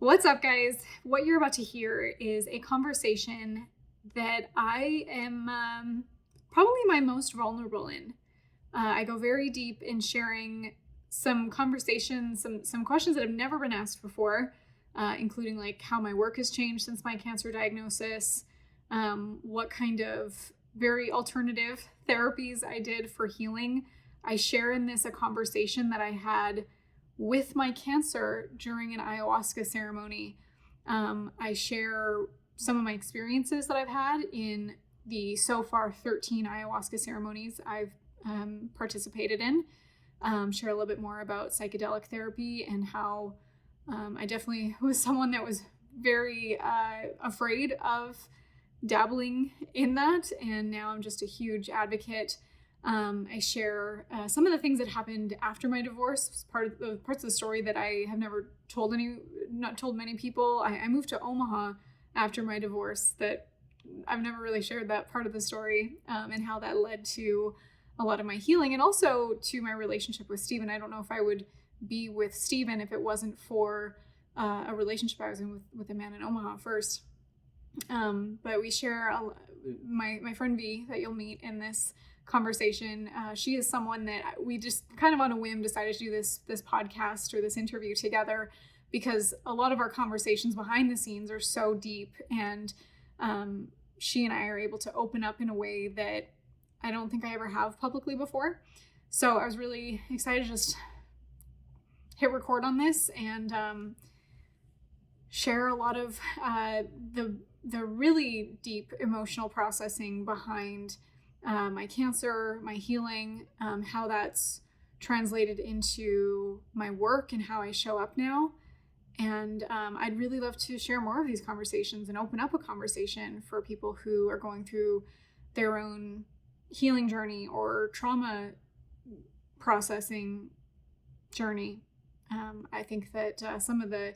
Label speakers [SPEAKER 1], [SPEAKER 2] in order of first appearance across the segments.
[SPEAKER 1] What's up, guys? What you're about to hear is a conversation that I am probably my most vulnerable in. I go very deep in sharing some conversations, some questions that have never been asked before, including like how my work has changed since my cancer diagnosis, what kind of very alternative therapies I did for healing. I share in this a conversation that I had with my cancer during an ayahuasca ceremony. I share some of my experiences that I've had in the so far 13 ayahuasca ceremonies I've participated in. Share a little bit more about psychedelic therapy and how I definitely was someone that was very afraid of dabbling in that, and now I'm just a huge advocate. I share some of the things that happened after my divorce. Parts of the story that I have never not told many people. I moved to Omaha after my divorce. That I've never really shared that part of the story, and how that led to a lot of my healing, and also to my relationship with Steven. I don't know if I would be with Steven if it wasn't for a relationship I was in with a man in Omaha first. But we share my friend V that you'll meet in this conversation. She is someone that we just kind of on a whim decided to do this podcast or this interview together, because a lot of our conversations behind the scenes are so deep, and she and I are able to open up in a way that I don't think I ever have publicly before. So I was really excited to just hit record on this and share a lot of the really deep emotional processing behind my cancer, my healing, how that's translated into my work and how I show up now. And I'd really love to share more of these conversations and open up a conversation for people who are going through their own healing journey or trauma processing journey. I think that some of the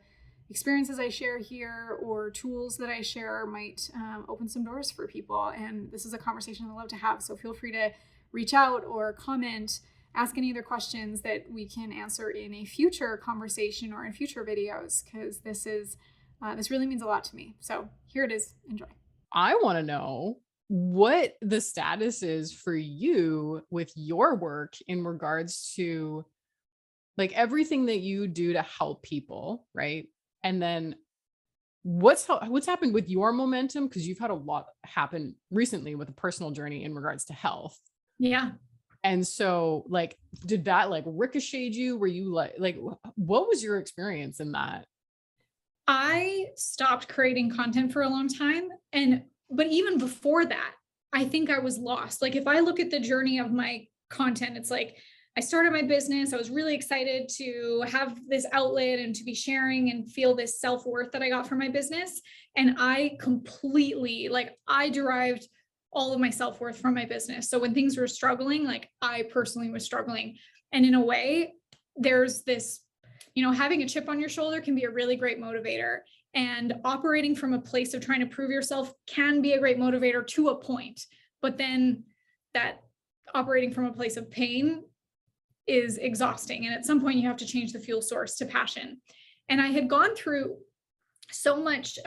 [SPEAKER 1] experiences I share here or tools that I share might open some doors for people. And this is a conversation I love to have. So feel free to reach out or comment, ask any other questions that we can answer in a future conversation or in future videos, because this really means a lot to me. So here it is. Enjoy.
[SPEAKER 2] I want to know what the status is for you with your work in regards to like everything that you do to help people, right? And then what's happened with your momentum? Because you've had a lot happen recently with a personal journey in regards to health.
[SPEAKER 1] Yeah.
[SPEAKER 2] And so like, did that like ricochet you? Were you like, what was your experience in that?
[SPEAKER 3] I stopped creating content for a long time. But even before that, I think I was lost. Like if I look at the journey of my content, it's like I started my business. I was really excited to have this outlet and to be sharing and feel this self-worth that I got from my business. And I completely, I derived all of my self-worth from my business. So when things were struggling, like I personally was struggling. And in a way, there's this, having a chip on your shoulder can be a really great motivator. And operating from a place of trying to prove yourself can be a great motivator to a point. But then that operating from a place of pain is exhausting. And at some point you have to change the fuel source to passion. And I had gone through so much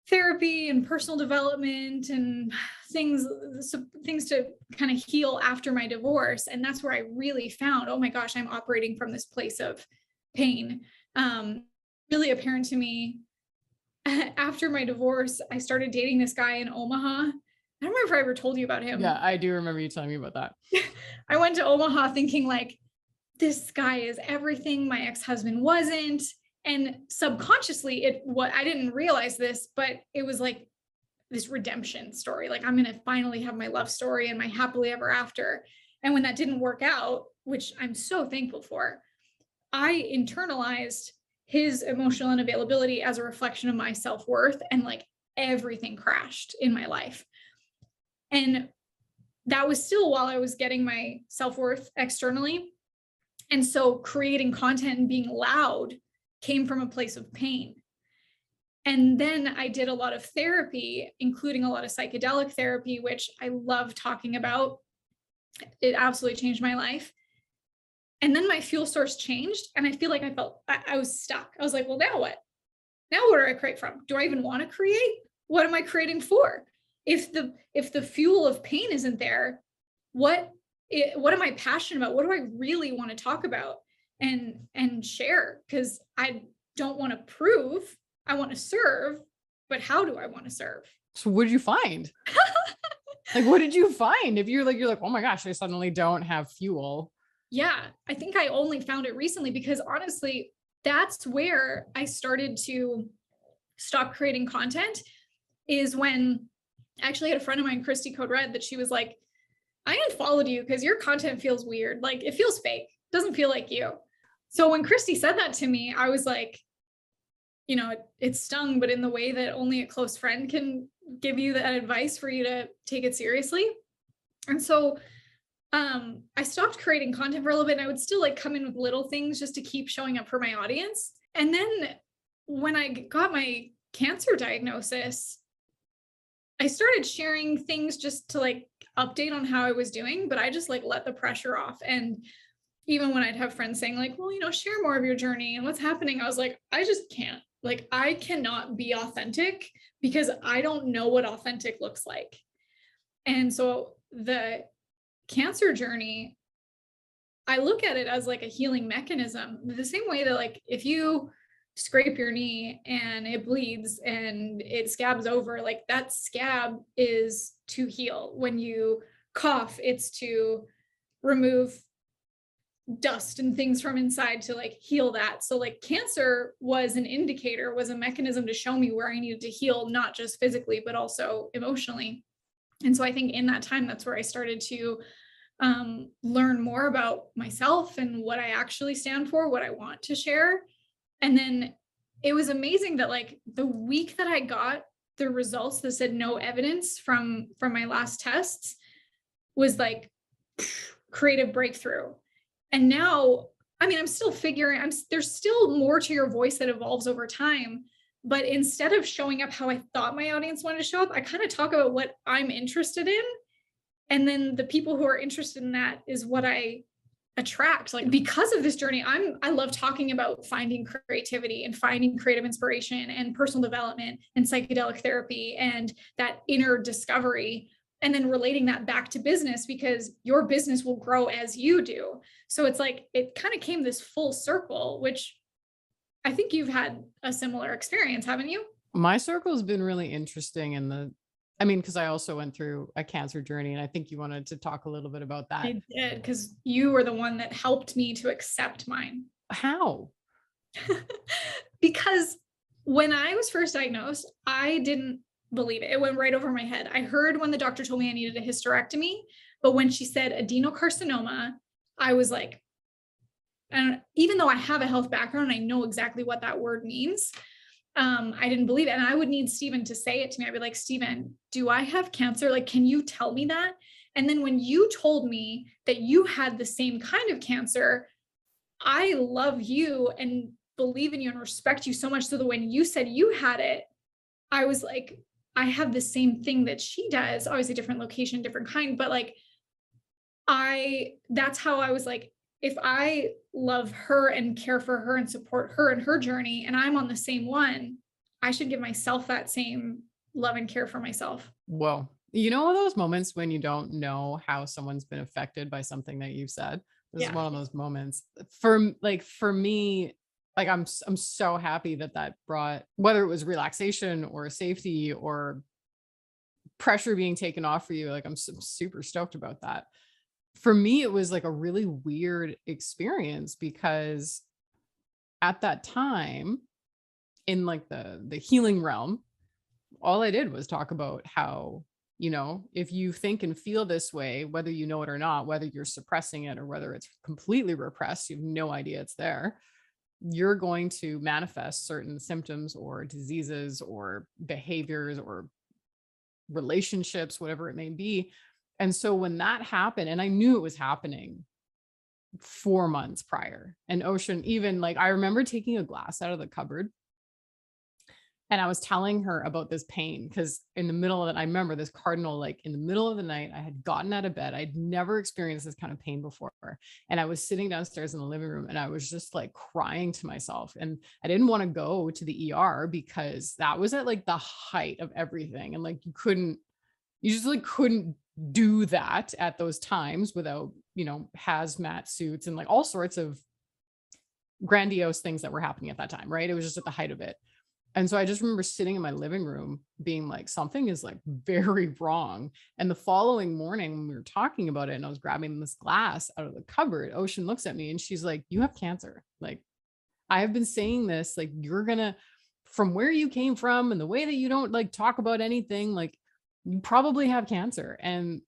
[SPEAKER 3] therapy and personal development and things to kind of heal after my divorce. And that's where I really found, oh my gosh, I'm operating from this place of pain. Really apparent to me after my divorce. I started dating this guy in Omaha. I don't remember if I ever told you about him.
[SPEAKER 2] Yeah, I do remember you telling me about that.
[SPEAKER 3] I went to Omaha thinking like, this guy is everything my ex-husband wasn't. And subconsciously I didn't realize this, but it was like this redemption story. Like I'm going to finally have my love story and my happily ever after. And when that didn't work out, which I'm so thankful for, I internalized his emotional unavailability as a reflection of my self-worth, and like everything crashed in my life. And that was still while I was getting my self-worth externally. And so creating content and being loud came from a place of pain. And then I did a lot of therapy, including a lot of psychedelic therapy, which I love talking about. It absolutely changed my life. And then my fuel source changed, and I feel like I was stuck. I was like, well, now what? Now what do I create from? Do I even want to create? What am I creating for? If the fuel of pain isn't there, what am I passionate about? What do I really want to talk about and share? Because I don't want to prove, I want to serve, but how do I want to serve?
[SPEAKER 2] So what did you find? Like, what did you find? If you're like, oh my gosh, I suddenly don't have fuel.
[SPEAKER 3] Yeah, I think I only found it recently, because honestly, that's where I started to stop creating content, is when I actually had a friend of mine, Christy Code Red, that she was like, I unfollowed you because your content feels weird. Like, it feels fake. It doesn't feel like you. So when Christy said that to me, I was like, you know, it stung, but in the way that only a close friend can give you that advice for you to take it seriously. And so I stopped creating content for a little bit, and I would still like come in with little things just to keep showing up for my audience. And then when I got my cancer diagnosis, I started sharing things just to like update on how I was doing, but I just like let the pressure off. And even when I'd have friends saying like, well, you know, share more of your journey and what's happening, I was like, I just can't. Like, I cannot be authentic because I don't know what authentic looks like. And so the cancer journey, I look at it as like a healing mechanism, the same way that like if you scrape your knee and it bleeds and it scabs over, like that scab is to heal. When you cough, it's to remove dust and things from inside to like heal that. So like cancer was an indicator, was a mechanism to show me where I needed to heal, not just physically, but also emotionally. And so I think in that time, that's where I started to learn more about myself and what I actually stand for, what I want to share. And then it was amazing that like the week that I got the results that said no evidence from my last tests was like creative breakthrough. And now, I mean, I'm still figuring, there's still more to your voice that evolves over time. But instead of showing up how I thought my audience wanted to show up, I kind of talk about what I'm interested in. And then the people who are interested in that is what I attract. Like, because of this journey, I love talking about finding creativity and finding creative inspiration and personal development and psychedelic therapy and that inner discovery, and then relating that back to business, because your business will grow as you do. So it's like, it kind of came this full circle, which I think you've had a similar experience, haven't you?
[SPEAKER 2] My circle has been really interesting because I also went through a cancer journey, and I think you wanted to talk a little bit about that.
[SPEAKER 3] I did, because you were the one that helped me to accept mine.
[SPEAKER 2] How?
[SPEAKER 3] Because when I was first diagnosed, I didn't believe it. It went right over my head. I heard when the doctor told me I needed a hysterectomy, but when she said adenocarcinoma, I was like, and even though I have a health background, I know exactly what that word means. I didn't believe it. And I would need Steven to say it to me. I'd be like, Steven, do I have cancer? Like, can you tell me that? And then when you told me that you had the same kind of cancer, I love you and believe in you and respect you so much. So that when you said you had it, I was like, I have the same thing that she does, obviously different location, different kind, but like, that's how I was like, if I love her and care for her and support her in her journey, and I'm on the same one, I should give myself that same love and care for myself.
[SPEAKER 2] Whoa. You know, those moments when you don't know how someone's been affected by something that you've said. This is one of those moments for me. Like, I'm so happy that brought, whether it was relaxation or safety or pressure being taken off for you. Like, I'm super stoked about that. For me, it was like a really weird experience, because at that time in like the healing realm, all I did was talk about how, you know, if you think and feel this way, whether you know it or not, whether you're suppressing it or whether it's completely repressed, you have no idea it's there, you're going to manifest certain symptoms or diseases or behaviors or relationships, whatever it may be. And so when that happened, and I knew it was happening 4 months prior, and Ocean, even like, I remember taking a glass out of the cupboard And I was telling her about this pain because in the middle of it, I remember this cardinal, like in the middle of the night, I had gotten out of bed. I'd never experienced this kind of pain before. And I was sitting downstairs in the living room and I was just like crying to myself. And I didn't want to go to the ER because that was at like the height of everything. And like you just like couldn't do that at those times without, hazmat suits and like all sorts of grandiose things that were happening at that time. Right. It was just at the height of it. And so I just remember sitting in my living room being like, something is like very wrong. And the following morning when we were talking about it and I was grabbing this glass out of the cupboard, Ocean looks at me and she's like, you have cancer. Like, I have been saying this, like, from where you came from and the way that you don't like talk about anything, like you probably have cancer. And,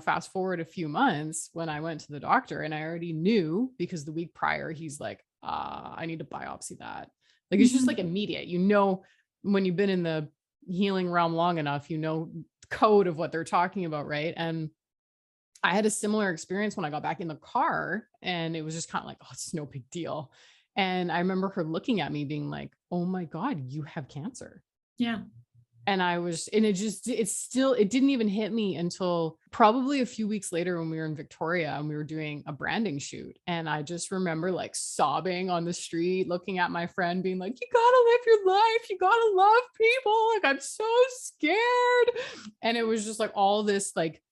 [SPEAKER 2] fast forward a few months when I went to the doctor and I already knew because the week prior, he's like, I need to biopsy that. Like, it's just like immediate, when you've been in the healing realm long enough, code of what they're talking about. Right. And I had a similar experience when I got back in the car and it was just kind of like, oh, it's no big deal. And I remember her looking at me being like, oh my God, you have cancer.
[SPEAKER 3] Yeah.
[SPEAKER 2] And it didn't even hit me until probably a few weeks later when we were in Victoria and we were doing a branding shoot. And I just remember like sobbing on the street, looking at my friend being like, you gotta live your life. You gotta love people. Like, I'm so scared. And it was just like all this like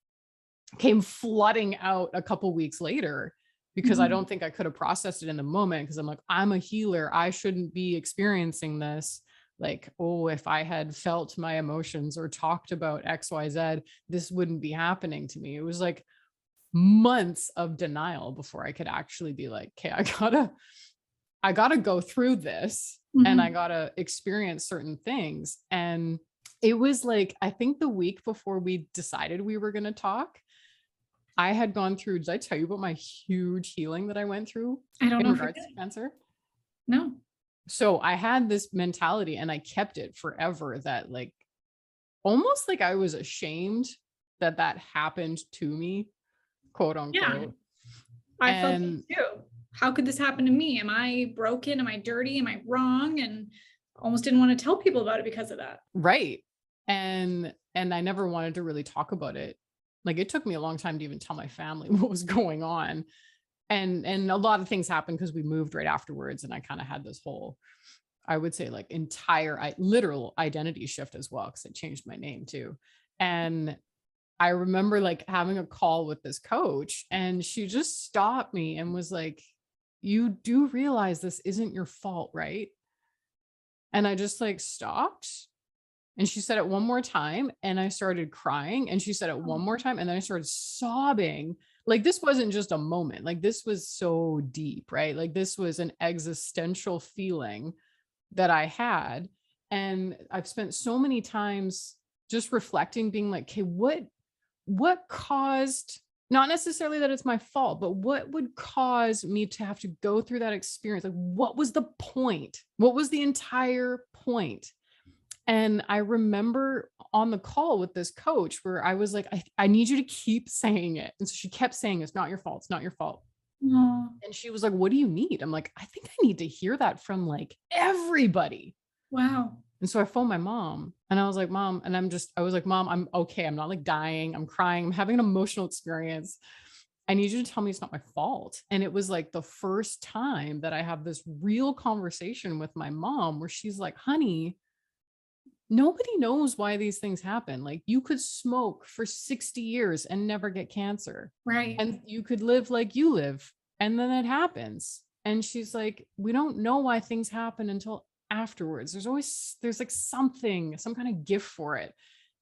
[SPEAKER 2] came flooding out a couple weeks later because I don't think I could have processed it in the moment. Cause I'm like, I'm a healer. I shouldn't be experiencing this. Like, oh, if I had felt my emotions or talked about XYZ, this wouldn't be happening to me. It was like months of denial before I could actually be like, okay, I gotta go through this and I gotta experience certain things. And it was like, I think the week before we decided we were going to talk, I had gone through, did I tell you about my huge healing that I went through
[SPEAKER 3] I don't
[SPEAKER 2] in
[SPEAKER 3] know.
[SPEAKER 2] regards to cancer?
[SPEAKER 3] No.
[SPEAKER 2] So I had this mentality and I kept it forever that like, almost like I was ashamed that happened to me, quote unquote.
[SPEAKER 3] Yeah. I felt it too. How could this happen to me? Am I broken? Am I dirty? Am I wrong? And almost didn't want to tell people about it because of that.
[SPEAKER 2] Right. And I never wanted to really talk about it. Like, it took me a long time to even tell my family what was going on. And a lot of things happened because we moved right afterwards. And I kind of had this whole, I would say like literal identity shift as well, because it changed my name too. And I remember like having a call with this coach and she just stopped me and was like, you do realize this isn't your fault, right? And I just like stopped. And she said it one more time and I started crying, and she said it one more time and then I started sobbing. Like, this wasn't just a moment, like this was so deep, right? Like, this was an existential feeling that I had. And I've spent so many times just reflecting, being like, okay, what caused, not necessarily that it's my fault, but what would cause me to have to go through that experience? Like, what was the point? What was the entire point? And I remember on the call with this coach where I was like, I need you to keep saying it. And so she kept saying, it's not your fault. It's not your fault.
[SPEAKER 3] Aww.
[SPEAKER 2] And she was like, what do you need? I'm like, I think I need to hear that from like everybody.
[SPEAKER 3] Wow.
[SPEAKER 2] And so I phoned my mom and I was like, Mom, and I was like, Mom, I'm okay. I'm not like dying. I'm crying. I'm having an emotional experience. I need you to tell me it's not my fault. And it was like the first time that I have this real conversation with my mom where she's like, honey, nobody knows why these things happen. Like, you could smoke for 60 years and never get cancer.
[SPEAKER 3] Right.
[SPEAKER 2] And you could live like you live and then it happens. And she's like, we don't know why things happen until afterwards. There's like some kind of gift for it.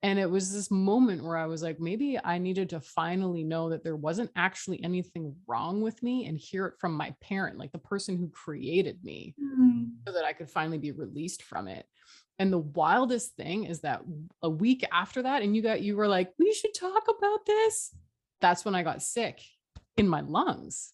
[SPEAKER 2] And it was this moment where I was like, maybe I needed to finally know that there wasn't actually anything wrong with me and hear it from my parent, like the person who created me, so that I could finally be released from it. And the wildest thing is that a week after that, and you were like, we should talk about this. That's when I got sick in my lungs.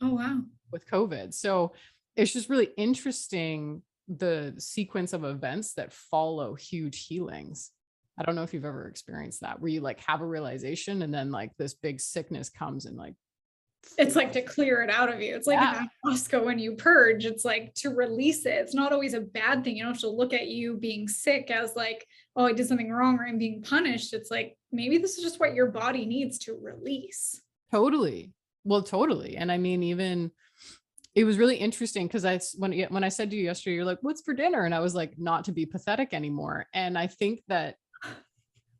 [SPEAKER 3] Oh, wow.
[SPEAKER 2] With COVID. So it's just really interesting, the sequence of events that follow huge healings. I don't know if you've ever experienced that, where you like have a realization and then like this big sickness comes and like
[SPEAKER 3] It's like to clear it out of you. It's like an ayahuasca when you purge, it's like to release it. It's not always a bad thing. You don't have to look at you being sick as like, oh, I did something wrong or I'm being punished. It's like, maybe this is just what your body needs to release.
[SPEAKER 2] Totally. Well, totally. And I mean, even it was really interesting because when I said to you yesterday, you're like, what's for dinner? And I was like, not to be pathetic anymore. And I think that,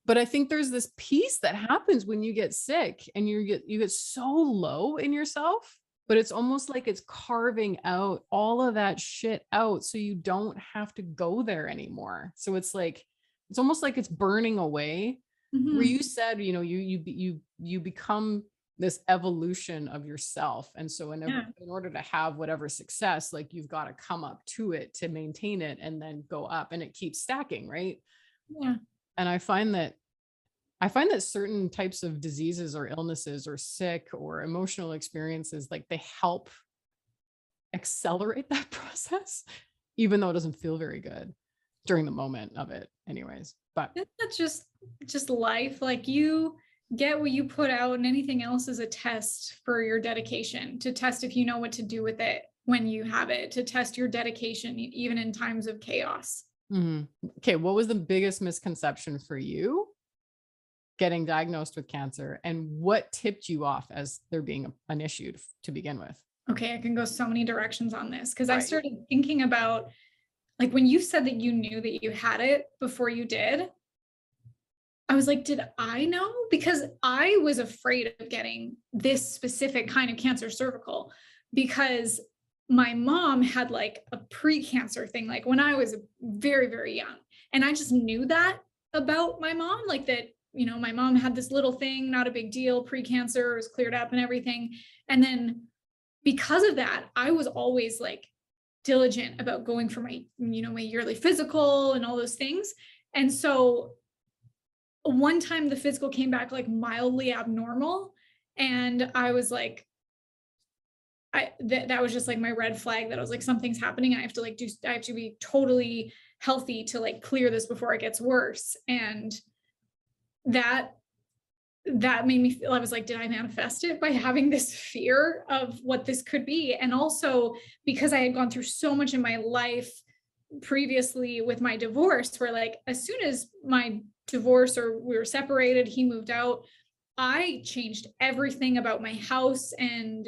[SPEAKER 2] but I think there's this piece that happens when you get sick and you get so low in yourself, but it's almost like it's carving out all of that shit out so you don't have to go there anymore. So it's like, it's almost like it's burning away. Where you said, you know, you become this evolution of yourself. And so in order to have whatever success, like you've got to come up to it to maintain it and then go up, and it keeps stacking. Right.
[SPEAKER 3] Yeah.
[SPEAKER 2] And I find that certain types of diseases or illnesses or sick or emotional experiences, like they help accelerate that process, even though it doesn't feel very good during the moment of it anyways. But
[SPEAKER 3] that's just life. Like you get what you put out, and anything else is a test for your dedication, to test if you know what to do with it when you have it, to test your dedication, even in times of chaos.
[SPEAKER 2] Okay. What was the biggest misconception for you getting diagnosed with cancer, and what tipped you off as there being an issue to begin with?
[SPEAKER 3] Okay. I can go so many directions on this because I started thinking about, like, when you said that you knew that you had it before you did, I was like, did I know? Because I was afraid of getting this specific kind of cancer, cervical, because my mom had like a pre-cancer thing, like when I was very, very young. And I just knew that about my mom, like that, you know, my mom had this little thing, not a big deal, pre-cancer, was cleared up and everything. And then because of that, I was always like diligent about going for my, you know, my yearly physical and all those things. And so one time the physical came back like mildly abnormal, and I was like, that was just like my red flag, that I was like, something's happening. I have to be totally healthy to like clear this before it gets worse. And that made me feel, I was like, did I manifest it by having this fear of what this could be? And also because I had gone through so much in my life previously with my divorce, where like, as soon as my divorce or we were separated, he moved out, I changed everything about my house and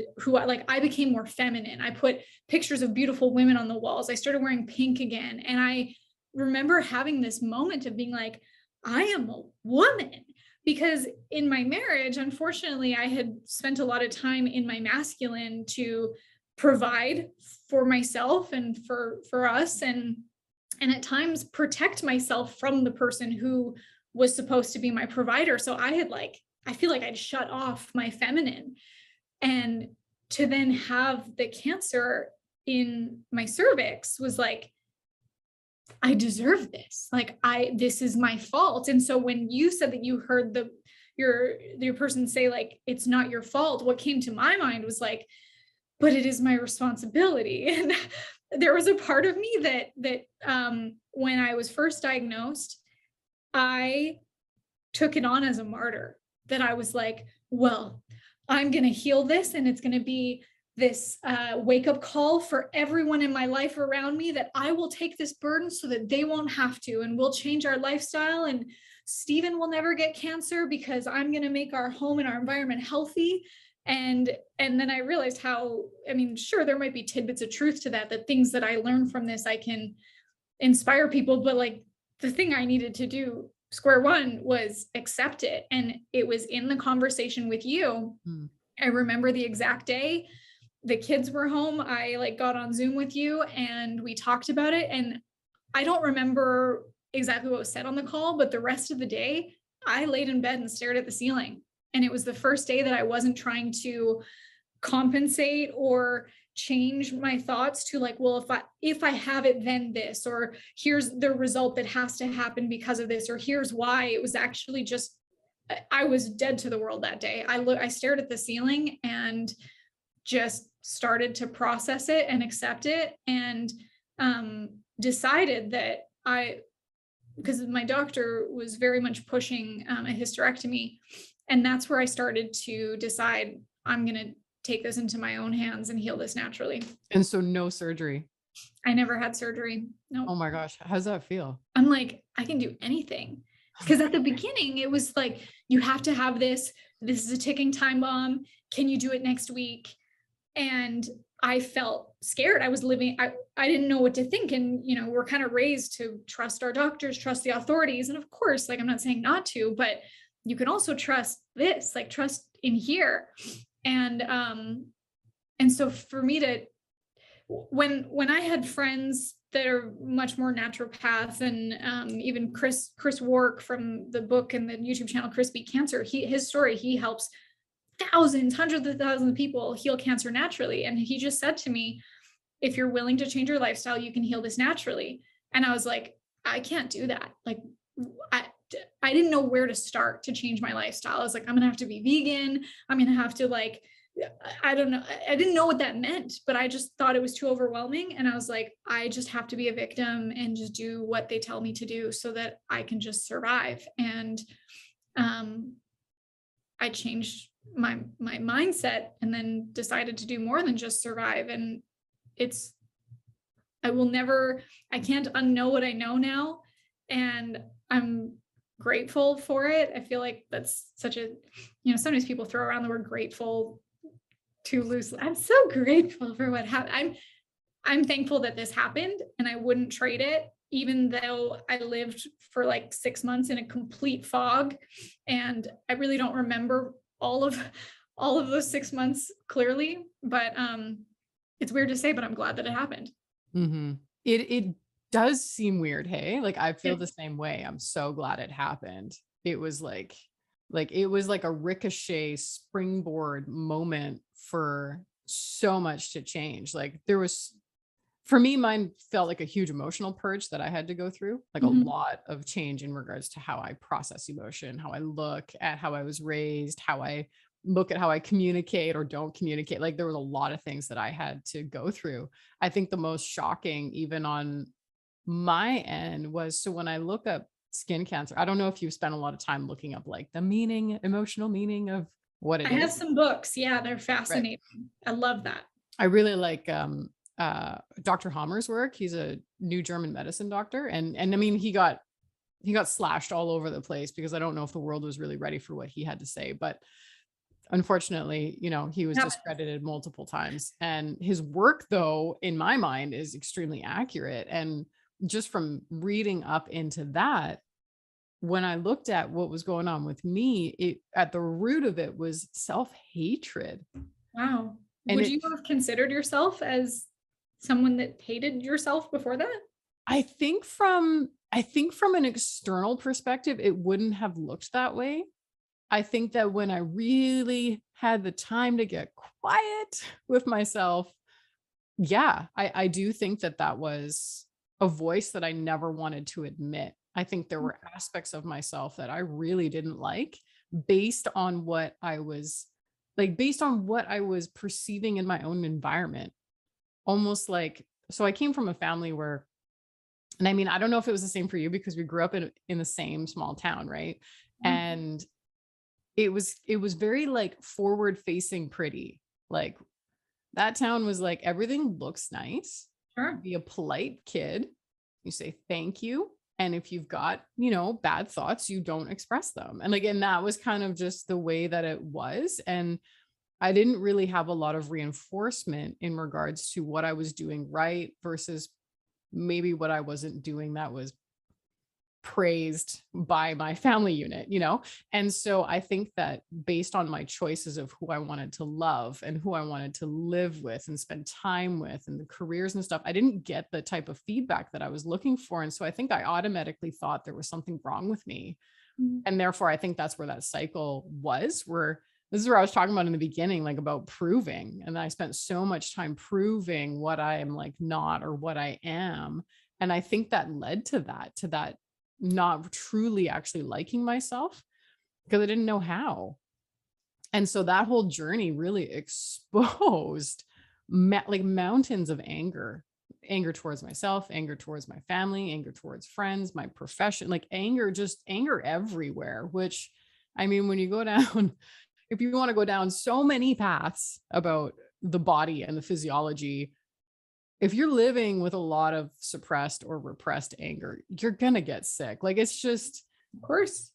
[SPEAKER 3] I became more feminine. I put pictures of beautiful women on the walls. I started wearing pink again. And I remember having this moment of being like, I am a woman. Because in my marriage, unfortunately, I had spent a lot of time in my masculine to provide for myself and for us, and at times protect myself from the person who was supposed to be my provider. So I feel like I'd shut off my feminine. And to then have the cancer in my cervix was like, I deserve this. Like this is my fault. And so when you said that you heard your person say like, it's not your fault, what came to my mind was like, but it is my responsibility. And there was a part of me that when I was first diagnosed, I took it on as a martyr, that I was like, well, I'm going to heal this, and it's going to be this wake-up call for everyone in my life around me, that I will take this burden so that they won't have to, and we'll change our lifestyle, and Stephen will never get cancer because I'm going to make our home and our environment healthy. And then I realized how, I mean, sure, there might be tidbits of truth to that things that I learned from this, I can inspire people, but like the thing I needed to do, square one, was accept it. And it was in the conversation with you. I remember the exact day. The kids were home. I like got on Zoom with you and we talked about it. And I don't remember exactly what was said on the call, but the rest of the day I laid in bed and stared at the ceiling. And it was the first day that I wasn't trying to compensate or change my thoughts to like, well, if I have it, then this, or here's the result that has to happen because of this, or here's why. It was actually just, I was dead to the world that day. I stared at the ceiling and just started to process it and accept it, and decided that because my doctor was very much pushing a hysterectomy, and that's where I started to decide I'm going to take this into my own hands and heal this naturally.
[SPEAKER 2] And so no surgery.
[SPEAKER 3] I never had surgery. No.
[SPEAKER 2] Oh my gosh. How's that feel?
[SPEAKER 3] I'm like, I can do anything. Because at the beginning, it was like, you have to have this. This is a ticking time bomb. Can you do it next week? And I felt scared. I was living, I didn't know what to think. And, you know, we're kind of raised to trust our doctors, trust the authorities. And of course, like, I'm not saying not to, but you can also trust this, like trust in here. And so for me to, when I had friends that are much more naturopath, and even Chris Wark from the book and the YouTube channel, Chris Beat Cancer, his story, he helps thousands, hundreds of thousands of people heal cancer naturally. And he just said to me, if you're willing to change your lifestyle, you can heal this naturally. And I was like, I can't do that. Like, I didn't know where to start to change my lifestyle. I was like, I'm going to have to be vegan. I'm going to have to, like, I don't know. I didn't know what that meant, but I just thought it was too overwhelming. And I was like, I just have to be a victim and just do what they tell me to do so that I can just survive. And I changed my mindset and then decided to do more than just survive. And I can't unknow what I know now. And I'm grateful for it. I feel like that's such a, you know, sometimes people throw around the word grateful too loosely. I'm so grateful for what happened. I'm thankful that this happened, and I wouldn't trade it, even though I lived for like 6 months in a complete fog. And I really don't remember all of those 6 months clearly, but it's weird to say, but I'm glad that it happened.
[SPEAKER 2] Mm-hmm. It does seem weird. Hey, like I feel the same way. I'm so glad it happened. It was like it was like a ricochet springboard moment for so much to change. Like there was, for me, mine felt like a huge emotional purge that I had to go through, like a lot of change in regards to how I process emotion, how I look at how I was raised, how I look at how I communicate or don't communicate. Like there was a lot of things that I had to go through. I think the most shocking, even on my end, was, so when I look up skin cancer, I don't know if you've spent a lot of time looking up like the emotional meaning of what it is.
[SPEAKER 3] I have some books. Yeah, they're fascinating. Right. I love that.
[SPEAKER 2] I really like Dr. Hammer's work. He's a new German medicine doctor. And I mean, he got slashed all over the place because I don't know if the world was really ready for what he had to say, but unfortunately, you know, he was discredited multiple times. And his work, though, in my mind, is extremely accurate. And just from reading up into that, when I looked at what was going on with me, at the root of it was self-hatred.
[SPEAKER 3] Wow. And would you have considered yourself as someone that hated yourself before that?
[SPEAKER 2] I think from an external perspective, it wouldn't have looked that way. I think that when I really had the time to get quiet with myself, yeah, I do think that was a voice that I never wanted to admit. I think there were aspects of myself that I really didn't like based on what I was perceiving in my own environment. Almost like, so I came from a family where, and I mean, I don't know if it was the same for you because we grew up in the same small town, right? Mm-hmm. And it was very like forward facing pretty. Like that town was like, everything looks nice. Sure. Be a polite kid. You say thank you. And if you've got, you know, bad thoughts, you don't express them. And again, that was kind of just the way that it was. And I didn't really have a lot of reinforcement in regards to what I was doing right versus maybe what I wasn't doing that was praised by my family unit, you know? And so I think that based on my choices of who I wanted to love and who I wanted to live with and spend time with and the careers and stuff, I didn't get the type of feedback that I was looking for. And so I think I automatically thought there was something wrong with me. Mm-hmm. And therefore I think that's where that cycle was, where this is where I was talking about in the beginning, like about proving. And I spent so much time proving what I am like not, or what I am. And I think that led to that not truly actually liking myself because I didn't know how. And so that whole journey really exposed like mountains of anger towards myself, anger towards my family, anger towards friends, my profession, like anger everywhere, which I mean, when you go down if you want to go down so many paths about the body and the physiology, if you're living with a lot of suppressed or repressed anger, you're going to get sick. Like, it's just,
[SPEAKER 3] Of course.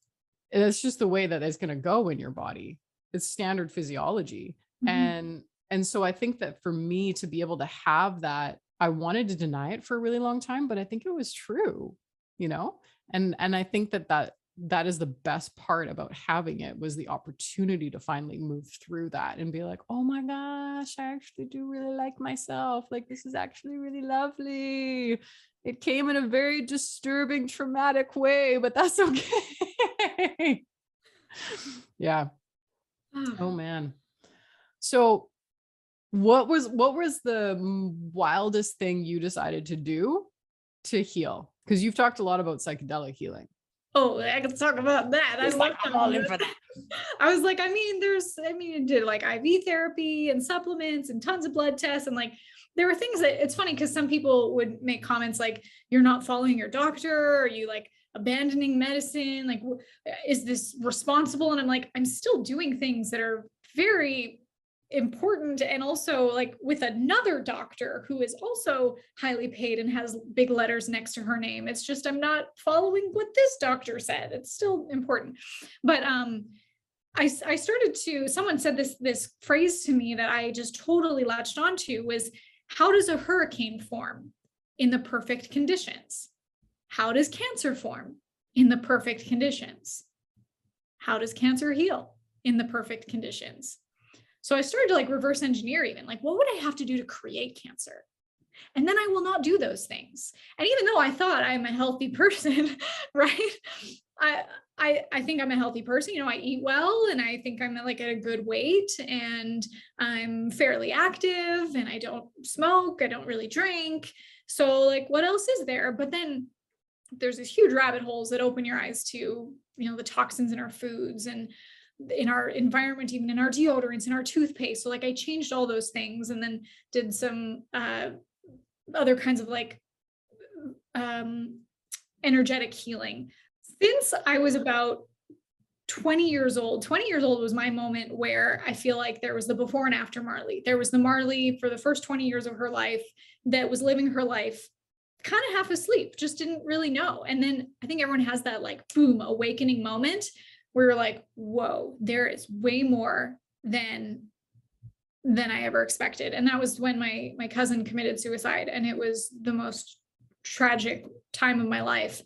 [SPEAKER 2] it's just the way that it's going to go in your body. It's standard physiology. And so I think that for me to be able to have that, I wanted to deny it for a really long time, but I think it was true, you know? And I think that is the best part about having it, was the opportunity to finally move through that and be like, oh my gosh, I actually do really like myself. Like, this is actually really lovely. It came in a very disturbing, traumatic way, but that's okay. Yeah. Oh man. So what was the wildest thing you decided to do to heal? Because you've talked a lot about psychedelic healing.
[SPEAKER 3] Oh, I can talk about that. I love
[SPEAKER 2] I'm all in for that.
[SPEAKER 3] I was like, it did like IV therapy and supplements and tons of blood tests. And like, there were things that, it's funny because some people would make comments like, you're not following your doctor, or you like abandoning medicine. Like, is this responsible? And I'm like, I'm still doing things that are very important, and also like with another doctor who is also highly paid and has big letters next to her name. It's just, I'm not following what this doctor said. It's still important. But I started to, someone said this phrase to me that I just totally latched onto, was, how does a hurricane form? In the perfect conditions. How does cancer form? In the perfect conditions. How does cancer heal? In the perfect conditions. So I started to like reverse engineer, even like, what would I have to do to create cancer? And then I will not do those things. And even though I thought I'm a healthy person, right? I think I'm a healthy person. You know, I eat well, and I think I'm like at a good weight, and I'm fairly active, and I don't smoke. I don't really drink. So like, what else is there? But then there's these huge rabbit holes that open your eyes to, you know, the toxins in our foods and in our environment, even in our deodorants and our toothpaste. So like, I changed all those things, and then did some other kinds of like energetic healing. Since I was about 20 years old was my moment where I feel like there was the before and after Marley. There was the Marley for the first 20 years of her life that was living her life kind of half asleep, just didn't really know. And then I think everyone has that like boom awakening moment where you're like, whoa, there is way more than I ever expected. And that was when my cousin committed suicide, and it was the most tragic time of my life.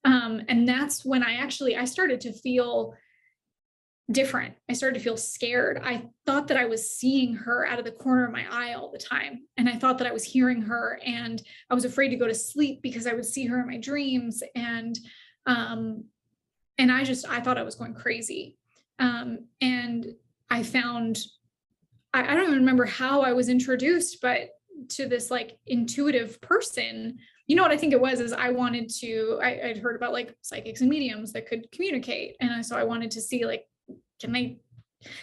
[SPEAKER 3] And that's when I started to feel different. I started to feel scared. I thought that I was seeing her out of the corner of my eye all the time. And I thought that I was hearing her, and I was afraid to go to sleep because I would see her in my dreams. And I thought I was going crazy. And I found, I don't even remember how I was introduced, but to this like intuitive person. You know what I think it was, is I'd heard about like psychics and mediums that could communicate. And so I wanted to see like,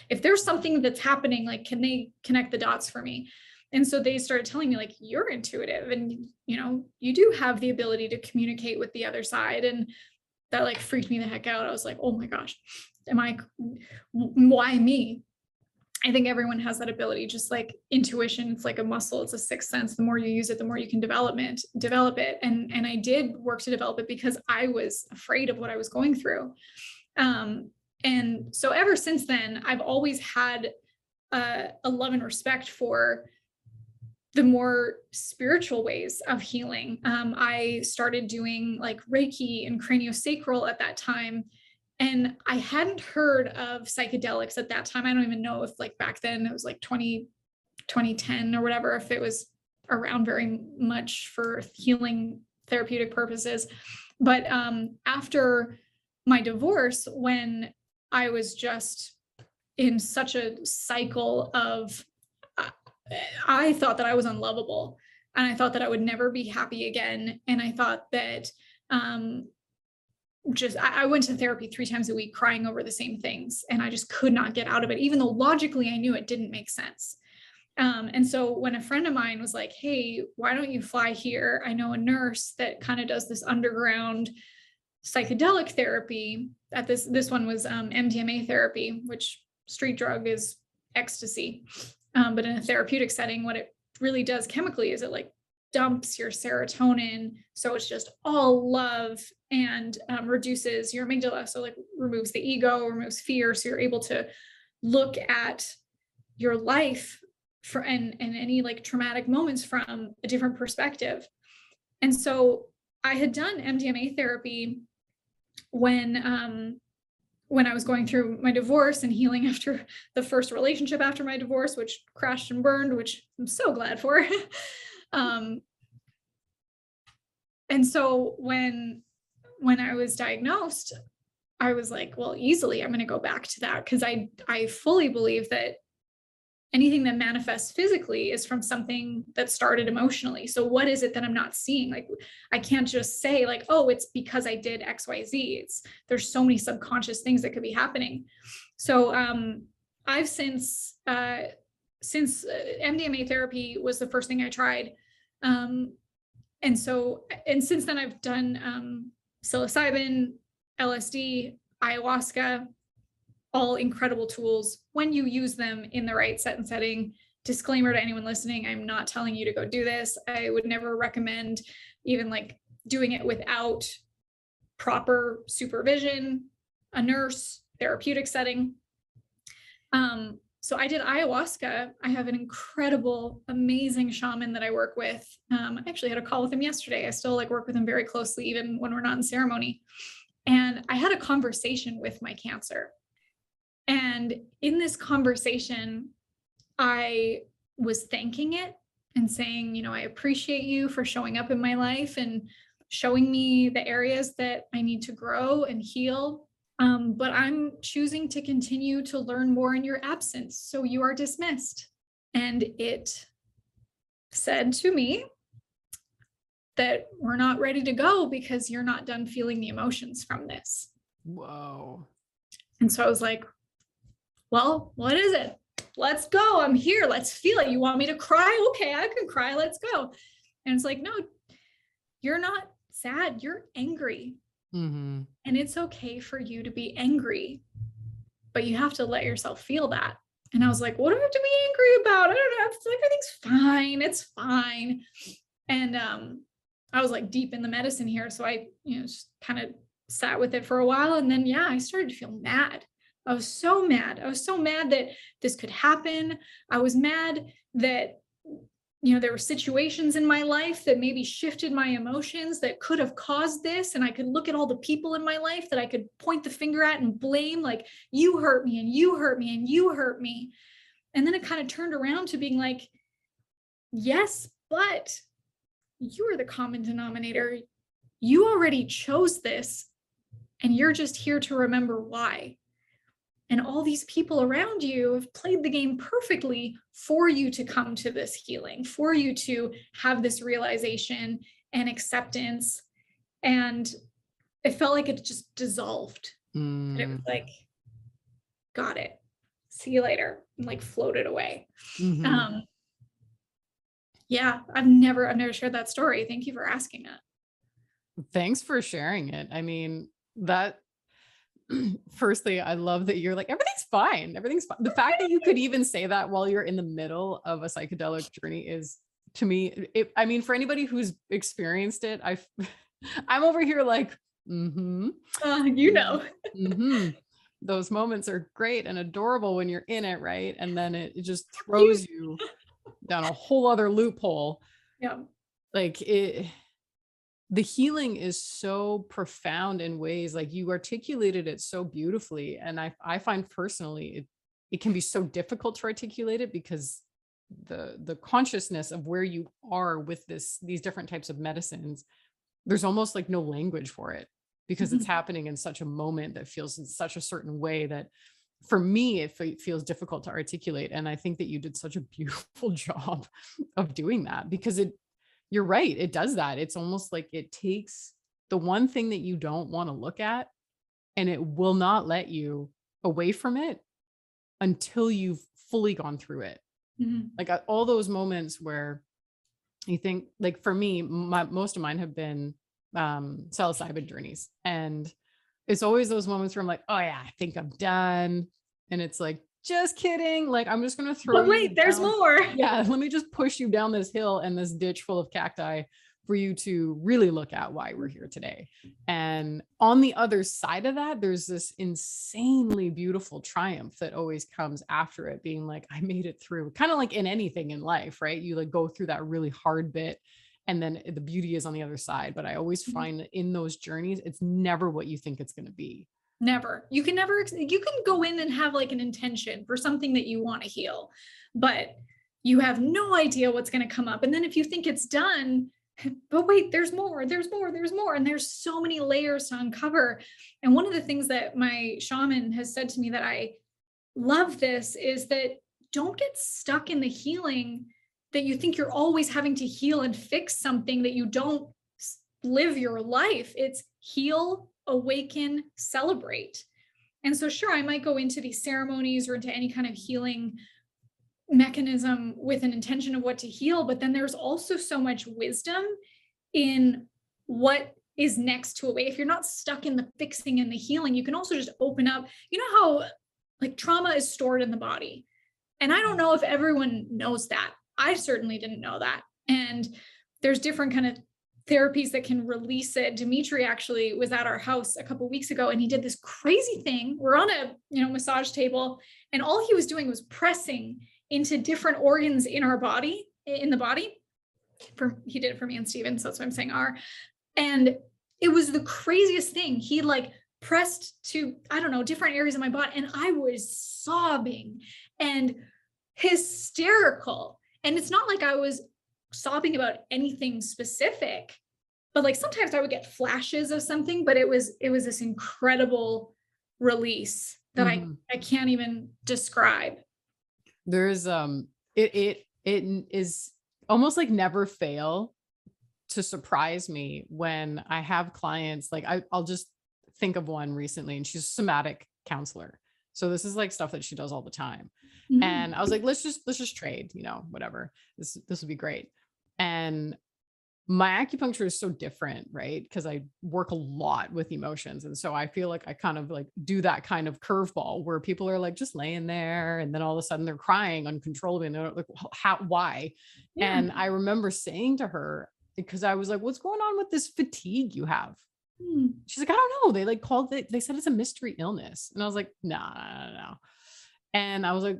[SPEAKER 3] if there's something that's happening, like, can they connect the dots for me? And so they started telling me like, you're intuitive, and, you know, you do have the ability to communicate with the other side. And that like freaked me the heck out. I was like, oh my gosh, why me? I think everyone has that ability, just like intuition. It's like a muscle. It's a sixth sense. The more you use it, the more you can develop it. And I did work to develop it because I was afraid of what I was going through. And so ever since then, I've always had a love and respect for the more spiritual ways of healing. I started doing like Reiki and craniosacral at that time. And I hadn't heard of psychedelics at that time. I don't even know if like back then it was like 2010 or whatever, if it was around very much for healing therapeutic purposes. But after my divorce, when I was just in such a cycle of, I thought that I was unlovable, and I thought that I would never be happy again. And I thought that I went to therapy 3 times a week crying over the same things, and I just could not get out of it, even though logically I knew it didn't make sense. And so when a friend of mine was like, hey, why don't you fly here? I know a nurse that kind of does this underground psychedelic therapy. This one was MDMA therapy, which street drug is ecstasy. But in a therapeutic setting, what it really does chemically is it like dumps your serotonin. So it's just all love and reduces your amygdala. So like removes the ego, removes fear. So you're able to look at your life and any like traumatic moments from a different perspective. And so I had done MDMA therapy when I was going through my divorce and healing after the first relationship after my divorce, which crashed and burned, which I'm so glad for. And so when I was diagnosed, I was like, well, easily I'm going to go back to that, because I fully believe that anything that manifests physically is from something that started emotionally. So what is it that I'm not seeing? Like, I can't just say like, oh, it's because I did XYZ. There's so many subconscious things that could be happening. So I've since MDMA therapy was the first thing I tried. And since then I've done psilocybin, LSD, ayahuasca, all incredible tools when you use them in the right set and setting. Disclaimer to anyone listening, I'm not telling you to go do this. I would never recommend even like doing it without proper supervision, a nurse, therapeutic setting. So I did ayahuasca. I have an incredible, amazing shaman that I work with. I actually had a call with him yesterday. I still like work with him very closely, even when we're not in ceremony. And I had a conversation with my cancer. And in this conversation, I was thanking it and saying, you know, I appreciate you for showing up in my life and showing me the areas that I need to grow and heal. But I'm choosing to continue to learn more in your absence. So you are dismissed. And it said to me that we're not ready to go because you're not done feeling the emotions from this.
[SPEAKER 2] Whoa.
[SPEAKER 3] And so I was like, well, what is it? Let's go. I'm here. Let's feel it. You want me to cry? Okay, I can cry. Let's go. And it's like, no, you're not sad. You're angry.
[SPEAKER 2] Mm-hmm.
[SPEAKER 3] And it's okay for you to be angry, but you have to let yourself feel that. And I was like, what do I have to be angry about? I don't know. It's like, everything's fine. It's fine. And I was like deep in the medicine here. So I, just kind of sat with it for a while. And then, I started to feel mad. I was so mad. I was so mad that this could happen. I was mad that, there were situations in my life that maybe shifted my emotions that could have caused this. And I could look at all the people in my life that I could point the finger at and blame, like, you hurt me and you hurt me and you hurt me. And then it kind of turned around to being like, yes, but you are the common denominator. You already chose this and you're just here to remember why. And all these people around you have played the game perfectly for you to come to this healing, for you to have this realization and acceptance. And it felt like it just dissolved. And it was like, got it. See you later. And like floated away.
[SPEAKER 2] Mm-hmm.
[SPEAKER 3] I've never shared that story. Thank you for asking it.
[SPEAKER 2] Thanks for sharing it. I mean, firstly, I love that you're like, everything's fine. Everything's fine. The fact that you could even say that while you're in the middle of a psychedelic journey is, to me, for anybody who's experienced it, I'm over here like, mm-hmm. Those moments are great and adorable when you're in it, right? And then it just throws you down a whole other loophole.
[SPEAKER 3] Yeah.
[SPEAKER 2] Like the healing is so profound in ways, like you articulated it so beautifully. And I find personally, it can be so difficult to articulate it because the consciousness of where you are with these different types of medicines, there's almost like no language for it because it's happening in such a moment that feels in such a certain way that for me, it feels difficult to articulate. And I think that you did such a beautiful job of doing that because you're right. It does that. It's almost like it takes the one thing that you don't want to look at and it will not let you away from it until you've fully gone through it. Mm-hmm. Like all those moments where you think, like for me, most of mine have been psilocybin journeys. And it's always those moments where I'm like, oh yeah, I think I'm done. And it's like, just kidding. Like, I'm just going to throw
[SPEAKER 3] But wait, there's
[SPEAKER 2] down.
[SPEAKER 3] more.
[SPEAKER 2] Yeah. Let me just push you down this hill and this ditch full of cacti for you to really look at why we're here today. And on the other side of that, there's this insanely beautiful triumph that always comes after it, being like, I made it through. Kind of like in anything in life, right? You like go through that really hard bit, and then the beauty is on the other side. But I always find that in those journeys, it's never what you think it's going to be.
[SPEAKER 3] Never. You can go in and have like an intention for something that you want to heal, but you have no idea what's going to come up. And then if you think it's done, but wait, there's more. And there's so many layers to uncover. And one of the things that my shaman has said to me that I love this is that don't get stuck in the healing that you think you're always having to heal and fix something that you don't live your life. It's heal, awaken, celebrate. And so sure, I might go into these ceremonies or into any kind of healing mechanism with an intention of what to heal, but then there's also so much wisdom in what is next to away. If you're not stuck in the fixing and the healing, you can also just open up. You know how like trauma is stored in the body. And I don't know if everyone knows that. I certainly didn't know that. And there's different kind of therapies that can release it. Dimitri actually was at our house a couple of weeks ago, and he did this crazy thing. We're on a massage table, and all he was doing was pressing into different organs in our body, in the body. He did it for me and Steven, so that's what I'm saying are. And it was the craziest thing. He like pressed to, I don't know, different areas of my body, and I was sobbing and hysterical. And it's not like I was sobbing about anything specific, but like sometimes I would get flashes of something, but it was this incredible release that I can't even describe.
[SPEAKER 2] There's it is almost like never fail to surprise me when I have clients. Like I'll just think of one recently, and she's a somatic counselor. So this is like stuff that she does all the time. Mm-hmm. And I was like, let's just trade, whatever. This would be great. And my acupuncture is so different, right? Because I work a lot with emotions. And so I feel like I kind of like do that kind of curveball where people are like just laying there, and then all of a sudden they're crying uncontrollably, and they're like, why? Yeah. And I remember saying to her, because I was like, what's going on with this fatigue you have? She's like, I don't know. They like called it, they said it's a mystery illness. And I was like, no. And I was like,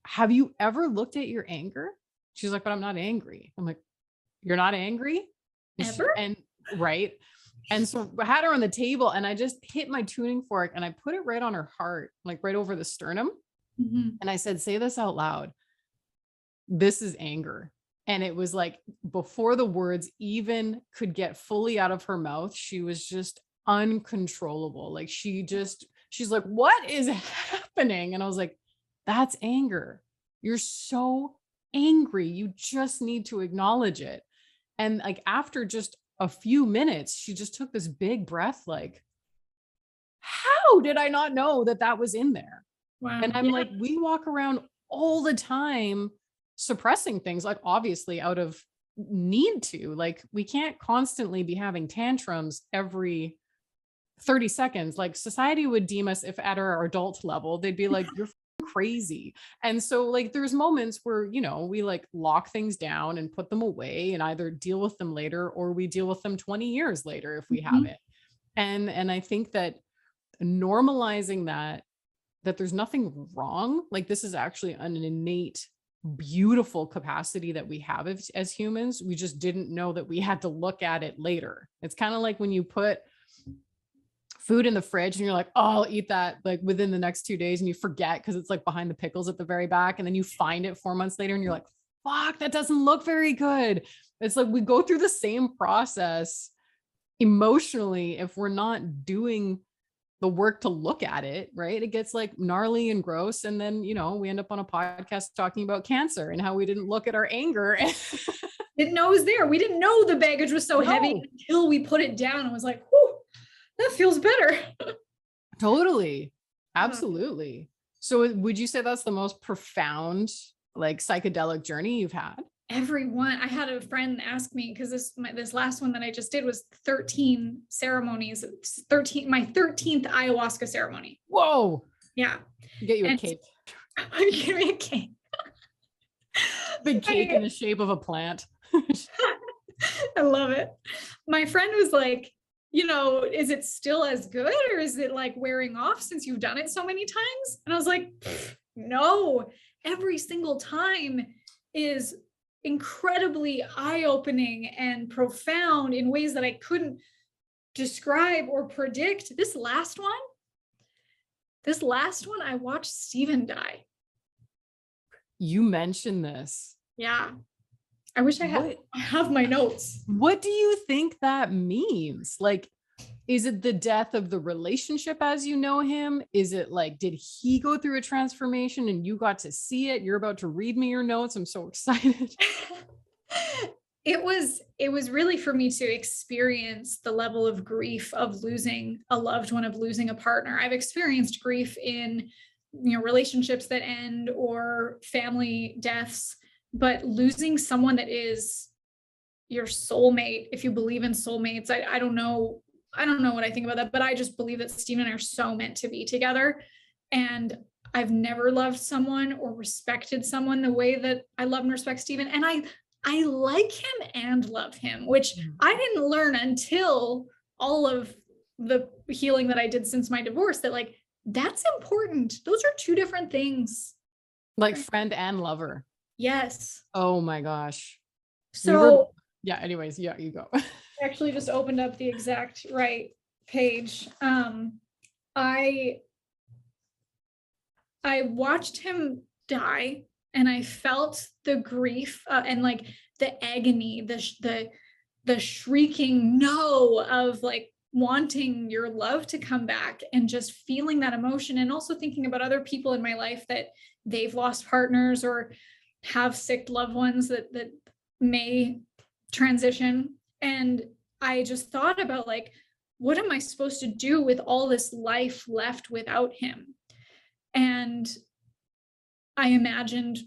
[SPEAKER 2] have you ever looked at your anger? She's like, but I'm not angry. I'm like, you're not angry?
[SPEAKER 3] Ever?
[SPEAKER 2] And right. And so I had her on the table, and I just hit my tuning fork and I put it right on her heart, like right over the sternum. Mm-hmm. And I said, say this out loud. This is anger. And it was like, before the words even could get fully out of her mouth, she was just uncontrollable. Like she's like, what is happening? And I was like, that's anger. You're so angry. You just need to acknowledge it. And like, after just a few minutes, she just took this big breath, like, how did I not know that was in there? Wow. And I'm like, we walk around all the time suppressing things, like obviously out of need to, like we can't constantly be having tantrums every 30 seconds. Like society would deem us, if at our adult level, they'd be like, you're crazy. And so like there's moments where we like lock things down and put them away and either deal with them later, or we deal with them 20 years later if we have it. And I think that normalizing that there's nothing wrong, like this is actually an innate beautiful capacity that we have as humans. We just didn't know that we had to look at it later. It's kind of like when you put food in the fridge and you're like, oh, I'll eat that like within the next 2 days, and you forget because it's like behind the pickles at the very back, and then you find it 4 months later and you're like, fuck, that doesn't look very good. It's like we go through the same process emotionally if we're not doing the work to look at it, right? It gets like gnarly and gross. And then, we end up on a podcast talking about cancer and how we didn't look at our anger.
[SPEAKER 3] Didn't know it was there. We didn't know the baggage was so heavy until we put it down and was like, whew, that feels better.
[SPEAKER 2] Totally. Absolutely. So would you say that's the most profound, like psychedelic journey you've had?
[SPEAKER 3] Everyone. I had a friend ask me, because this last one that I just did was 13 ceremonies, my 13th ayahuasca ceremony.
[SPEAKER 2] Whoa.
[SPEAKER 3] Yeah.
[SPEAKER 2] Get you a cake.
[SPEAKER 3] Give me a cake.
[SPEAKER 2] Big cake in the shape of a plant.
[SPEAKER 3] I love it. My friend was like, is it still as good, or is it like wearing off since you've done it so many times? And I was like, no, every single time is incredibly eye-opening and profound in ways that I couldn't describe or predict. This last one, I watched Steven die.
[SPEAKER 2] You mentioned this.
[SPEAKER 3] Yeah. I wish I have my notes.
[SPEAKER 2] What do you think that means? Like, is it the death of the relationship as you know him? Is it like, did he go through a transformation and you got to see it? You're about to read me your notes. I'm so excited.
[SPEAKER 3] It was really for me to experience the level of grief of losing a loved one, of losing a partner. I've experienced grief in, relationships that end or family deaths, but losing someone that is your soulmate, if you believe in soulmates, I don't know what I think about that, but I just believe that Steven and I are so meant to be together. And I've never loved someone or respected someone the way that I love and respect Steven. And I like him and love him, which I didn't learn until all of the healing that I did since my divorce, that like, that's important. Those are two different things.
[SPEAKER 2] Like friend and lover.
[SPEAKER 3] Yes.
[SPEAKER 2] Oh my gosh.
[SPEAKER 3] So
[SPEAKER 2] yeah, anyways, yeah, you go.
[SPEAKER 3] I actually just opened up the exact right page. I watched him die, and I felt the grief and like the agony, the shrieking no of like wanting your love to come back, and just feeling that emotion, and also thinking about other people in my life that they've lost partners or have sick loved ones that may transition. And I just thought about like, what am I supposed to do with all this life left without him? And I imagined,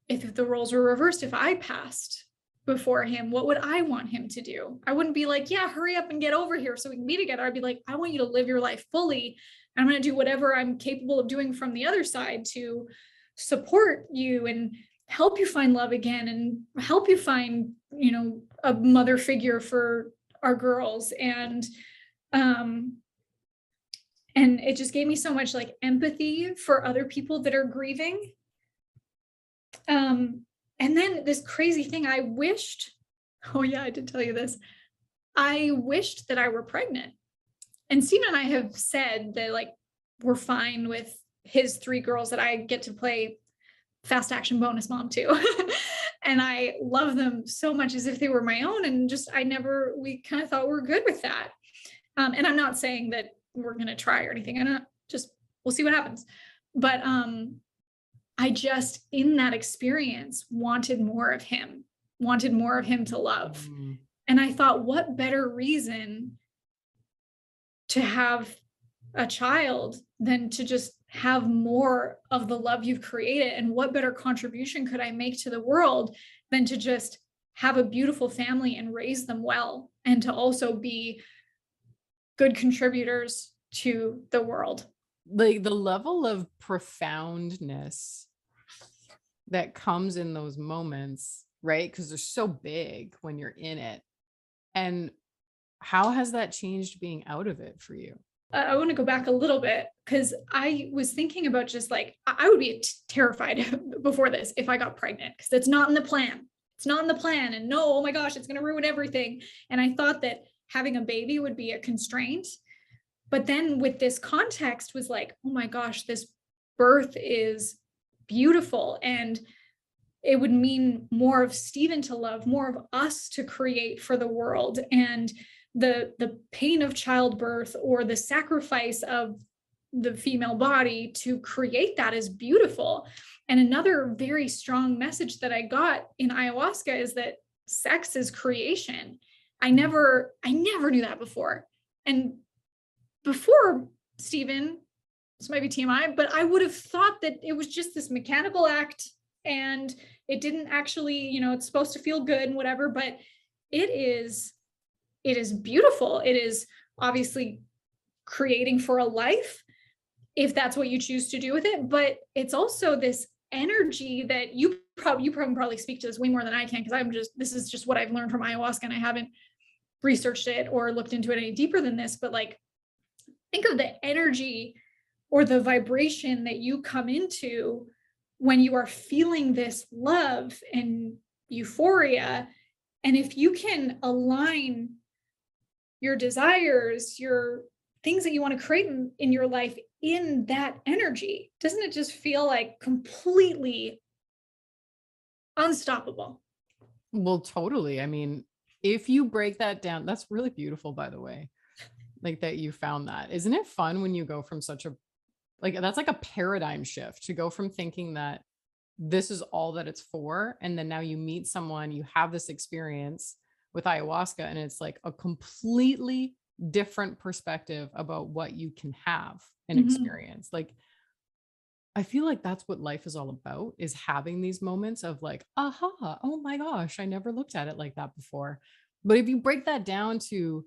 [SPEAKER 3] if the roles were reversed, if I passed before him, what would I want him to do? I wouldn't be like, yeah, hurry up and get over here so we can be together. I'd be like, I want you to live your life fully. I'm going to do whatever I'm capable of doing from the other side to support you and help you find love again, and help you find, a mother figure for our girls. And it just gave me so much like empathy for other people that are grieving. And then this crazy thing, I did tell you this. I wished that I were pregnant. And Steven and I have said that like, we're fine with his 3 girls, that I get to play fast action bonus mom too. And I love them so much as if they were my own. And just, we kind of thought we're good with that. And I'm not saying that we're going to try or anything. We'll see what happens. But I just, in that experience, wanted more of him to love. And I thought, what better reason to have a child than to just have more of the love you've created? And what better contribution could I make to the world than to just have a beautiful family and raise them well, and to also be good contributors to the world?
[SPEAKER 2] Like the level of profoundness that comes in those moments, right? Because they're so big when you're in it. And how has that changed being out of it for you?
[SPEAKER 3] I want to go back a little bit, because I was thinking about just like, I would be terrified before this if I got pregnant, because it's not in the plan. It's not in the plan. And no, oh my gosh, it's going to ruin everything. And I thought that having a baby would be a constraint. But then with this context was like, oh my gosh, this birth is beautiful. And it would mean more of Steven to love, more of us to create for the world. And the pain of childbirth or the sacrifice of the female body to create that is beautiful. And another very strong message that I got in ayahuasca is that sex is creation. I never knew that before. And before Steven, this might be TMI, but I would have thought that it was just this mechanical act and it didn't actually, it's supposed to feel good and whatever, but it is beautiful. It is obviously creating for a life. if that's what you choose to do with it. But it's also this energy that you probably speak to this way more than I can, because this is just what I've learned from ayahuasca, and I haven't researched it or looked into it any deeper than this. But like, think of the energy or the vibration that you come into when you are feeling this love and euphoria. And if you can align your desires, your things that you want to create in your life in that energy, doesn't it just feel like completely unstoppable?
[SPEAKER 2] Well, totally. I mean, if you break that down, that's really beautiful, by the way. Like that you found that. Isn't it fun when you go from such a, like, that's like a paradigm shift to go from thinking that this is all that it's for. And then now you meet someone, you have this experience with ayahuasca, and it's like a completely different perspective about what you can have and experience. Like, I feel like that's what life is all about, is having these moments of like, aha, oh my gosh, I never looked at it like that before. But if you break that down to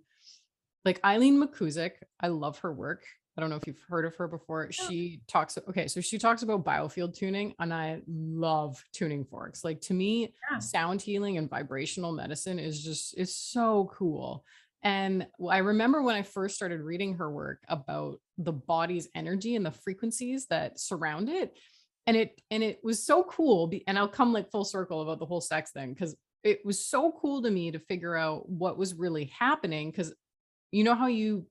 [SPEAKER 2] like Eileen McCusick, I love her work. I don't know if you've heard of her before. She talks about biofield tuning, and I love tuning forks. Like, to me, sound healing and vibrational medicine is so cool. And I remember when I first started reading her work about the body's energy and the frequencies that surround it. And it was so cool. And I'll come like full circle about the whole sex thing, because it was so cool to me to figure out what was really happening. Because you know how you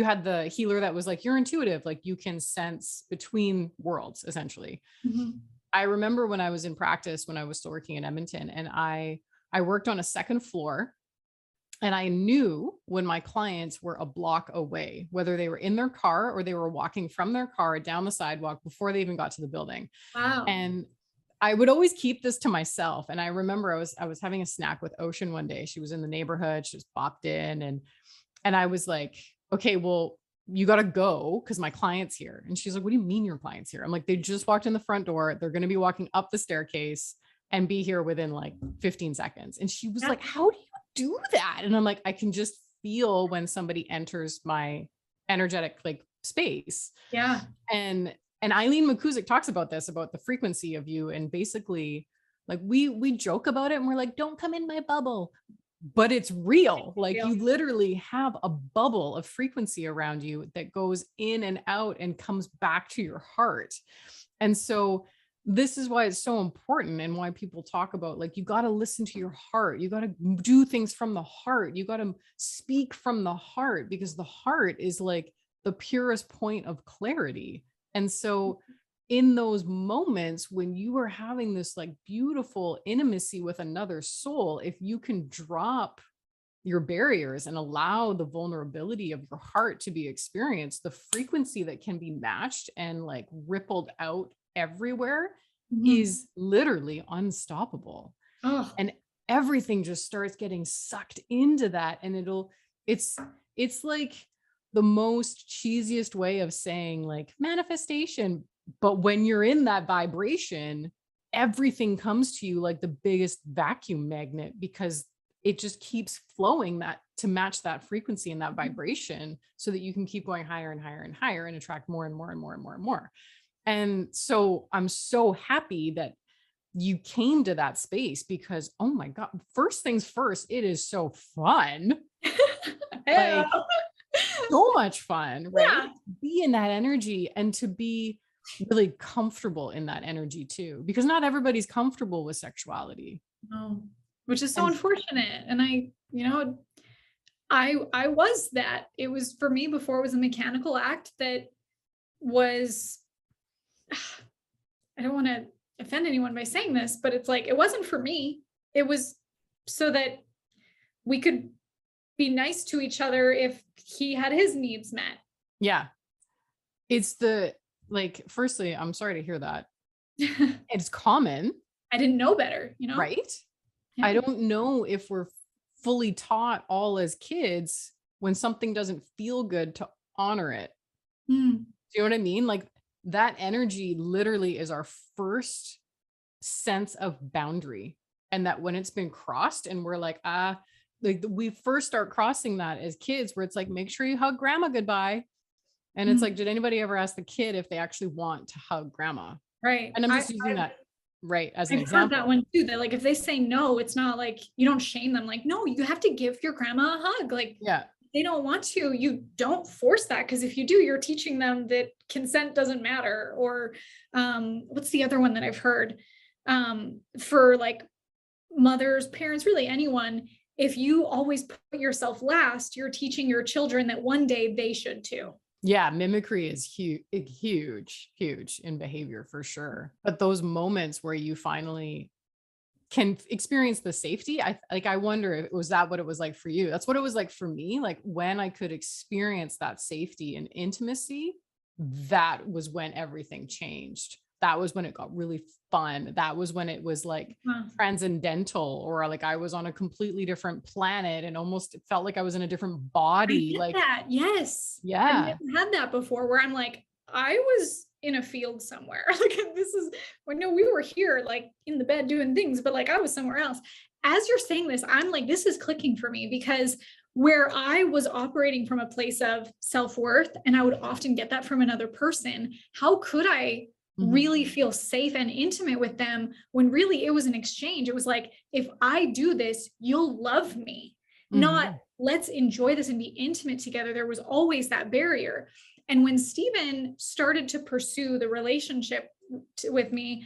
[SPEAKER 2] had the healer that was like, you're intuitive, like you can sense between worlds, essentially. I remember when I was in practice, when I was still working in Edmonton, and I worked on a second floor, and I knew when my clients were a block away, whether they were in their car or they were walking from their car down the sidewalk before they even got to the building.
[SPEAKER 3] Wow.
[SPEAKER 2] And I would always keep this to myself. And I remember I was having a snack with Ocean one day. She was in the neighborhood. She just popped in, and I was like, okay, well, you got to go because my client's here. And she's like, what do you mean your client's here? I'm like, they just walked in the front door. They're going to be walking up the staircase and be here within like 15 seconds. And she was like, how do you do that? And I'm like, I can just feel when somebody enters my energetic like space.
[SPEAKER 3] Yeah.
[SPEAKER 2] And Eileen McCusick talks about this, about the frequency of you. And basically, like, we joke about it and we're like, don't come in my bubble. But it's real. Like, you literally have a bubble of frequency around you that goes in and out and comes back to your heart. And so this is why it's so important, and why people talk about, like, you got to listen to your heart. You got to do things from the heart. You got to speak from the heart, because the heart is like the purest point of clarity. And so in those moments when you are having this like beautiful intimacy with another soul, if you can drop your barriers and allow the vulnerability of your heart to be experienced, the frequency that can be matched and like rippled out everywhere is literally unstoppable. And everything just starts getting sucked into that. And it's like the most cheesiest way of saying like manifestation. But when you're in that vibration, everything comes to you like the biggest vacuum magnet, because it just keeps flowing that to match that frequency and that vibration, so that you can keep going higher and higher and higher and attract more and more and more and more and more. And so I'm so happy that you came to that space, because, oh my God, first things first, it is so fun. Like, so much fun, right?
[SPEAKER 3] Yeah.
[SPEAKER 2] To be in that energy and to be really comfortable in that energy too, because not everybody's comfortable with sexuality.
[SPEAKER 3] No, which is so unfortunate. And I was that. It was, for me, before, it was a mechanical act that was, I don't want to offend anyone by saying this, but it's like, it wasn't for me. It was so that we could be nice to each other if he had his needs met.
[SPEAKER 2] Yeah. It's like, firstly, I'm sorry to hear that. It's common.
[SPEAKER 3] I didn't know better,
[SPEAKER 2] Right?
[SPEAKER 3] Yeah.
[SPEAKER 2] I don't know if we're fully taught all as kids, when something doesn't feel good, to honor it. Do you know what I mean? Like, that energy literally is our first sense of boundary. And that when it's been crossed and we're like, like we first start crossing that as kids, where it's like, make sure you hug grandma goodbye. And it's like, did anybody ever ask the kid if they actually want to hug grandma?
[SPEAKER 3] Right.
[SPEAKER 2] And I'm just using that right as an
[SPEAKER 3] I've
[SPEAKER 2] example.
[SPEAKER 3] heard that one too, that like if they say no, it's not like you don't shame them. Like, no, you have to give your grandma a hug. Like,
[SPEAKER 2] Yeah.
[SPEAKER 3] they don't want to, you don't force that, because if you do, you're teaching them that consent doesn't matter. Or what's the other one that I've heard? For like mothers, parents, really anyone, if you always put yourself last, you're teaching your children that one day they should too.
[SPEAKER 2] Yeah, mimicry is huge in behavior for sure. But those moments where you finally can experience the safety, I wonder if was that what it was like for you? That's what it was like for me. Like when I could experience that safety and intimacy, that was when everything changed. That was when it got really fun. That was when it was like transcendental, or like I was on a completely different planet and almost it felt like I was in a different body.
[SPEAKER 3] I get
[SPEAKER 2] Like
[SPEAKER 3] that. Yes.
[SPEAKER 2] yeah.
[SPEAKER 3] I've never had that before, where I'm like, I was in a field somewhere. Like this is, well, no, we were here like in the bed doing things, but like I was somewhere else. As you're saying this, I'm like, this is clicking for me, because where I was operating from a place of self-worth, and I would often get that from another person, how could I really feel safe and intimate with them when really it was an exchange? It was like, if I do this, you'll love me, not let's enjoy this and be intimate together. There was always that barrier. And when Stephen started to pursue the relationship with me,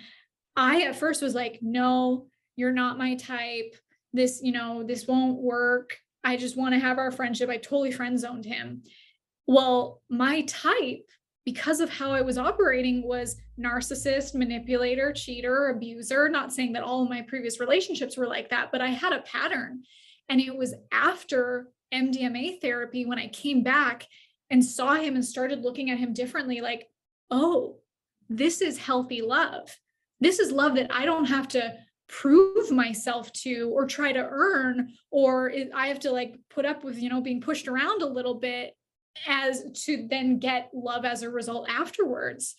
[SPEAKER 3] I at first was like, no, you're not my type. This, this won't work. I just want to have our friendship. I totally friend zoned him. Well, my type, because of how I was operating, was narcissist, manipulator, cheater, abuser. Not saying that all of my previous relationships were like that, but I had a pattern. And it was after MDMA therapy, when I came back and saw him and started looking at him differently, like, oh, this is healthy love. This is love that I don't have to prove myself to or try to earn, or I have to like put up with, being pushed around a little bit as to then get love as a result afterwards.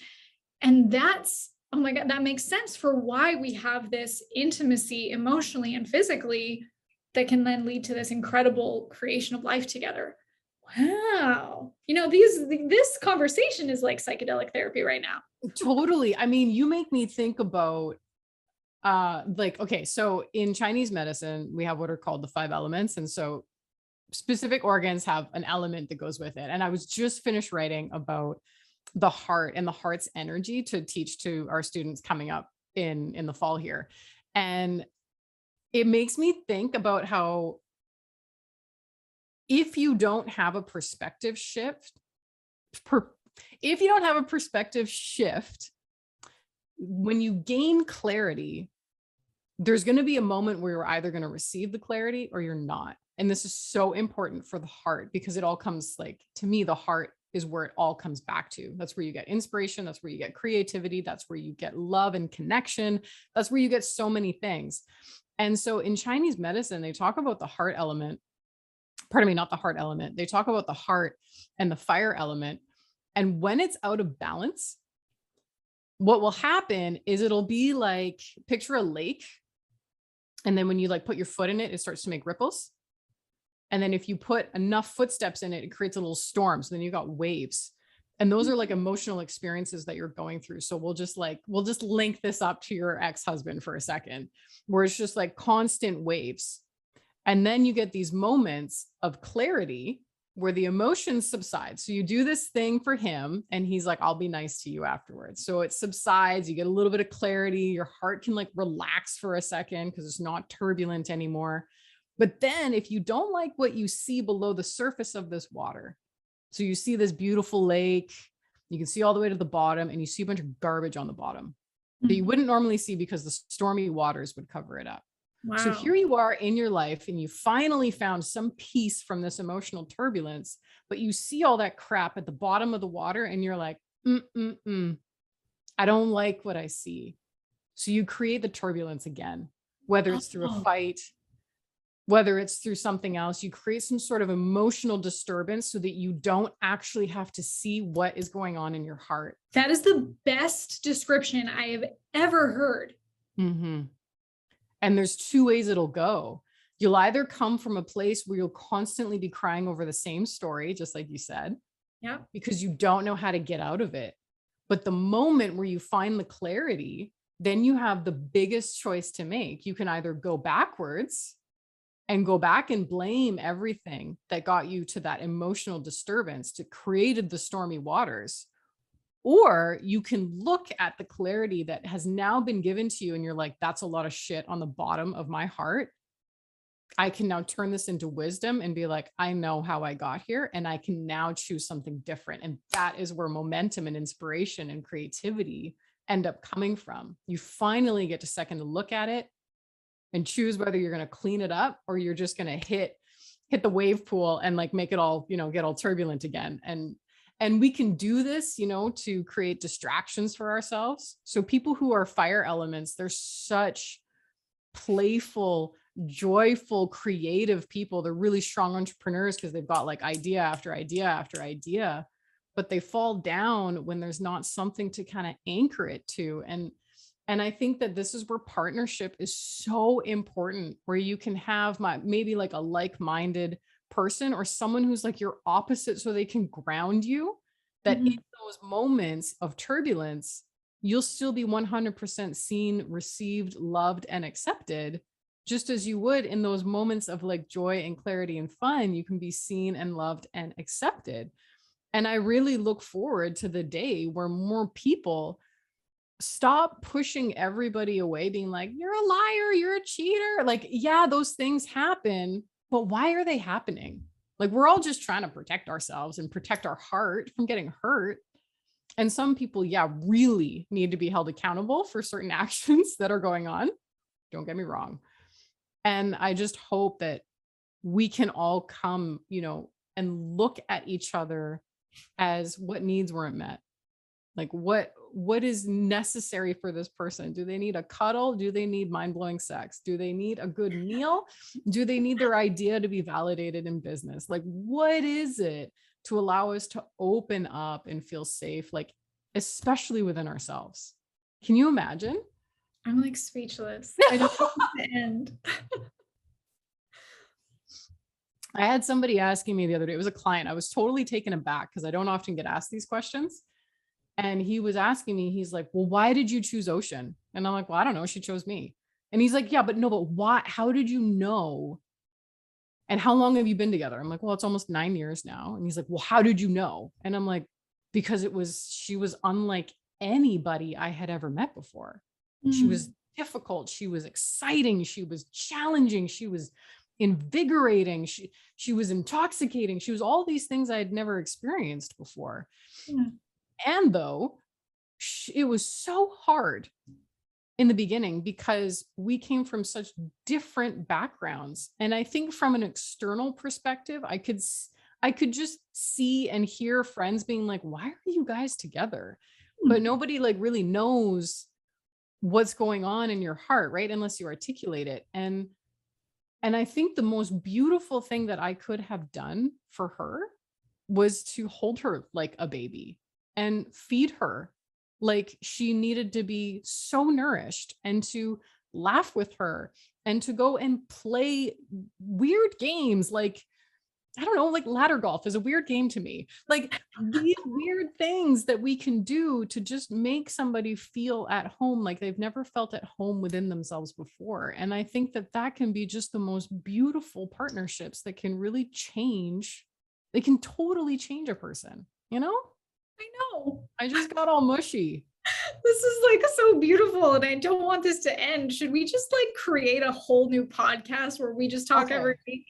[SPEAKER 3] And that's, oh my God, that makes sense for why we have this intimacy emotionally and physically that can then lead to this incredible creation of life together. Wow. This conversation is like psychedelic therapy right now.
[SPEAKER 2] Totally. I mean, you make me think about okay, so in Chinese medicine, we have what are called the 5 elements. And so specific organs have an element that goes with it. And I was just finished writing about the heart and the heart's energy to teach to our students coming up in the fall here. And it makes me think about how if you don't have a perspective shift, when you gain clarity, there's going to be a moment where you're either going to receive the clarity or you're not. And this is so important for the heart, because it all comes, like, to me, the heart is where it all comes back to. That's where you get inspiration. That's where you get creativity. That's where you get love and connection. That's where you get so many things. And so in Chinese medicine, they talk about the heart element. Pardon me, not the heart element. They talk about the heart and the fire element. And when it's out of balance, what will happen is it'll be like, picture a lake. And then when you like put your foot in it, it starts to make ripples. And then if you put enough footsteps in it, it creates a little storm. So then you got waves. And those are like emotional experiences that you're going through. So we'll just link this up to your ex-husband for a second, where it's just like constant waves. And then you get these moments of clarity where the emotions subside. So you do this thing for him and he's like, I'll be nice to you afterwards. So it subsides, you get a little bit of clarity. Your heart can like relax for a second because it's not turbulent anymore. But then if you don't like what you see below the surface of this water, so you see this beautiful lake, you can see all the way to the bottom, and you see a bunch of garbage on the bottom that you wouldn't normally see because the stormy waters would cover it up. Wow. So here you are in your life and you finally found some peace from this emotional turbulence, but you see all that crap at the bottom of the water and you're like, I don't like what I see. So you create the turbulence again, whether it's through a fight, whether it's through something else. You create some sort of emotional disturbance so that you don't actually have to see what is going on in your heart.
[SPEAKER 3] That is the best description I have ever heard.
[SPEAKER 2] And there's 2 ways it'll go. You'll either come from a place where you'll constantly be crying over the same story, just like you said,
[SPEAKER 3] Yeah.
[SPEAKER 2] because you don't know how to get out of it. But the moment where you find the clarity, then you have the biggest choice to make. You can either go backwards and go back and blame everything that got you to that emotional disturbance that created the stormy waters. Or you can look at the clarity that has now been given to you and you're like, that's a lot of shit on the bottom of my heart. I can now turn this into wisdom and be like, I know how I got here and I can now choose something different. And that is where momentum and inspiration and creativity end up coming from. You finally get to second to look at it and choose whether you're going to clean it up or you're just going to hit the wave pool and like make it all, get all turbulent again. And we can do this, to create distractions for ourselves. So people who are fire elements, they're such playful, joyful, creative people. They're really strong entrepreneurs because they've got like idea after idea after idea, but they fall down when there's not something to kind of anchor it to. And I think that this is where partnership is so important, where you can have maybe like a like-minded person or someone who's like your opposite so they can ground you, that in those moments of turbulence, you'll still be 100% seen, received, loved, and accepted, just as you would in those moments of like joy and clarity and fun. You can be seen and loved and accepted. And I really look forward to the day where more people stop pushing everybody away, being like, you're a liar, you're a cheater. Like, yeah, those things happen, but why are they happening? Like, we're all just trying to protect ourselves and protect our heart from getting hurt. And some people, really need to be held accountable for certain actions that are going on. Don't get me wrong. And I just hope that we can all come, and look at each other as what needs weren't met. Like what is necessary for this person? Do they need a cuddle? Do they need mind-blowing sex? Do they need a good meal? Do they need their idea to be validated in business? Like, what is it to allow us to open up and feel safe, like especially within ourselves? Can you imagine?
[SPEAKER 3] I'm like speechless. I don't know how to end.
[SPEAKER 2] I had somebody asking me the other day, it was a client. I was totally taken aback because I don't often get asked these questions. And he was asking me, he's like, well, why did you choose Ocean? And I'm like, well, I don't know. She chose me. And he's like, yeah, but why? How did you know? And how long have you been together? I'm like, well, it's almost 9 years now. And he's like, well, how did you know? And I'm like, because she was unlike anybody I had ever met before. She was difficult. She was exciting. She was challenging. She was invigorating. She was intoxicating. She was all these things I had never experienced before. And though it was so hard in the beginning because we came from such different backgrounds. And I think from an external perspective, I could just see and hear friends being like, why are you guys together? But nobody like really knows what's going on in your heart, right? Unless you articulate it. And I think the most beautiful thing that I could have done for her was to hold her like a baby and feed her like she needed to be so nourished, and to laugh with her and to go and play weird games. Like, I don't know, like ladder golf is a weird game to me. Like these weird things that we can do to just make somebody feel at home, like they've never felt at home within themselves before. And I think that that can be just the most beautiful partnerships that can really change. They can totally change a person,
[SPEAKER 3] I know.
[SPEAKER 2] I just got all mushy.
[SPEAKER 3] This is like so beautiful and I don't want this to end. Should we just like create a whole new podcast where we just talk every week?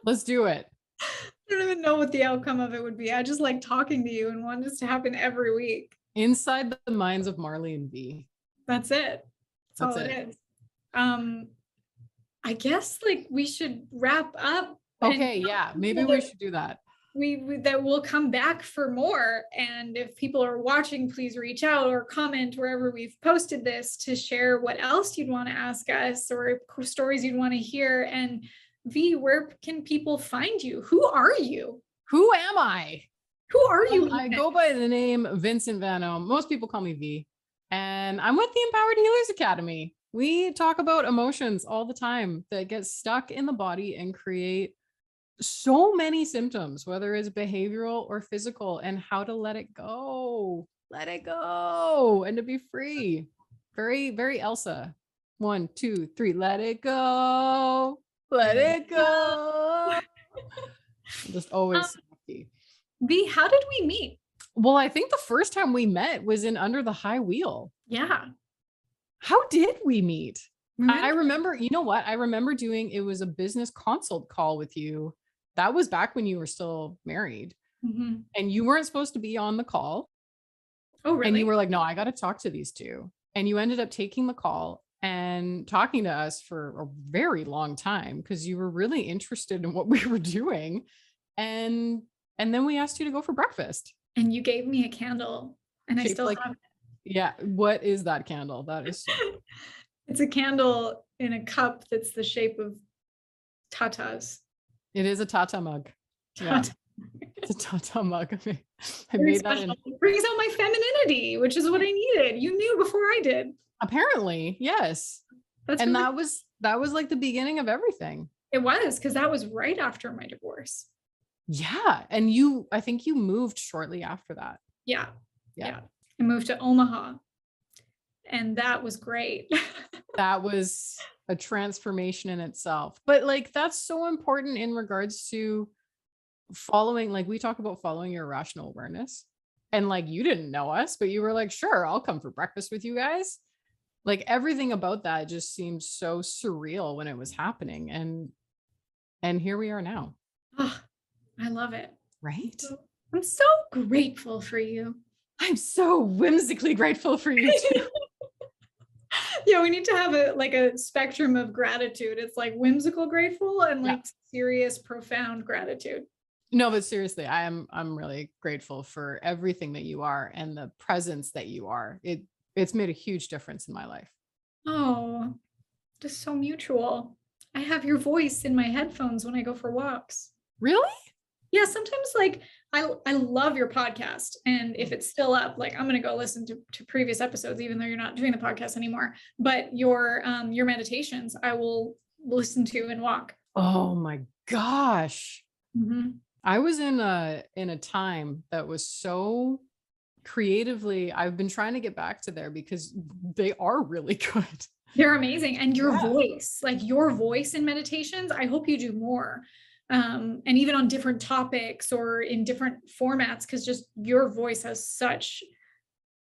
[SPEAKER 2] Let's do it.
[SPEAKER 3] I don't even know what the outcome of it would be. I just like talking to you and want this to happen every week.
[SPEAKER 2] Inside the minds of Marley and V.
[SPEAKER 3] That's it. That's all it is. I guess like we should wrap up.
[SPEAKER 2] Okay, yeah, maybe we should do that.
[SPEAKER 3] That will come back for more. And if people are watching, please reach out or comment wherever we've posted this to share what else you'd want to ask us or stories you'd want to hear. And V, where can people find you? Who are you?
[SPEAKER 2] Who am I?
[SPEAKER 3] Who are you?
[SPEAKER 2] I go by the name Vincent Van Ohm. Most people call me V. And I'm with the Empowered Healers Academy. We talk about emotions all the time that get stuck in the body and create so many symptoms, whether it's behavioral or physical, and how to let it go, and to be free. Very, very Elsa. 1, 2, 3, let it go. Let it go. Just always so happy.
[SPEAKER 3] V, how did we meet?
[SPEAKER 2] Well, I think the first time we met was in Under the High Wheel.
[SPEAKER 3] Yeah.
[SPEAKER 2] How did we meet? I
[SPEAKER 3] Remember?
[SPEAKER 2] remember, you know what? I remember it was a business consult call with you. That was back when you were still married,
[SPEAKER 3] Mhm.
[SPEAKER 2] and you weren't supposed to be on the call.
[SPEAKER 3] Oh, really?
[SPEAKER 2] And you were like, no, I got to talk to these two. And you ended up taking the call and talking to us for a very long time because you were really interested in what we were doing. And then we asked you to go for breakfast.
[SPEAKER 3] And you gave me a candle, and I
[SPEAKER 2] Shaped
[SPEAKER 3] still
[SPEAKER 2] like,
[SPEAKER 3] have it.
[SPEAKER 2] yeah. What is that candle? That is so
[SPEAKER 3] It's a candle in a cup that's the shape of tatas.
[SPEAKER 2] it is a Tata mug. Yeah.
[SPEAKER 3] Tata.
[SPEAKER 2] It's a Tata mug. I
[SPEAKER 3] Very
[SPEAKER 2] made that in.
[SPEAKER 3] special. Brings out my femininity, which is what I needed. You knew before I did.
[SPEAKER 2] Apparently, yes.
[SPEAKER 3] That's
[SPEAKER 2] And
[SPEAKER 3] really,
[SPEAKER 2] that was like the beginning of everything.
[SPEAKER 3] it was, because that was right after my divorce.
[SPEAKER 2] Yeah. And I think you moved shortly after that.
[SPEAKER 3] Yeah.
[SPEAKER 2] Yeah.
[SPEAKER 3] I moved to Omaha, and that was great.
[SPEAKER 2] That was a transformation in itself. But like, that's so important in regards to following, like we talk about following your rational awareness. And like, you didn't know us, but you were like, sure, I'll come for breakfast with you guys. Like everything about that just seemed so surreal when it was happening. And here we are now.
[SPEAKER 3] Oh, I love it.
[SPEAKER 2] Right?
[SPEAKER 3] I'm so grateful for you.
[SPEAKER 2] I'm so whimsically grateful for you too.
[SPEAKER 3] Yeah, we need to have a spectrum of gratitude. It's like whimsical grateful and like serious, profound gratitude.
[SPEAKER 2] No, but seriously, I'm really grateful for everything that you are and the presence that you are. It's made a huge difference in my life.
[SPEAKER 3] Oh, just so mutual. I have your voice in my headphones when I go for walks.
[SPEAKER 2] Really?
[SPEAKER 3] Yeah, sometimes like I love your podcast, and if it's still up, like I'm gonna go listen to previous episodes, even though you're not doing the podcast anymore. But your meditations, I will listen to and walk.
[SPEAKER 2] Oh my gosh.
[SPEAKER 3] Mhm.
[SPEAKER 2] I was in a time that was so creatively, I've been trying to get back to there because they are really good.
[SPEAKER 3] They're amazing. And your
[SPEAKER 2] Yeah.
[SPEAKER 3] voice, like your voice in meditations, I hope you do more. And even on different topics or in different formats, because just your voice has such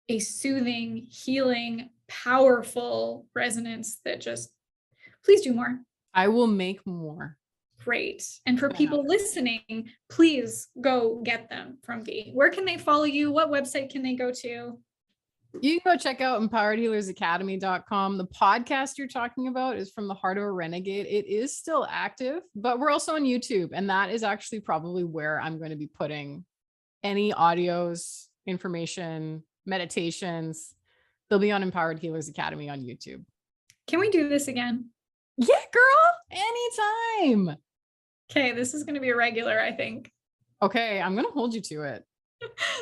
[SPEAKER 3] a soothing, healing, powerful resonance that just, please do more.
[SPEAKER 2] I will make more.
[SPEAKER 3] Great. And for people listening, please go get them from V. Where can they follow you? What website can they go to?
[SPEAKER 2] You can go check out empoweredhealersacademy.com. The podcast you're talking about is From the Heart of a Renegade. It is still active, but we're also on YouTube. And that is actually probably where I'm going to be putting any audios, information, meditations. They'll be on Empowered Healers Academy on YouTube.
[SPEAKER 3] Can we do this again?
[SPEAKER 2] Yeah, girl, anytime.
[SPEAKER 3] Okay, this is going to be a regular, I think.
[SPEAKER 2] Okay, I'm going to hold you to it.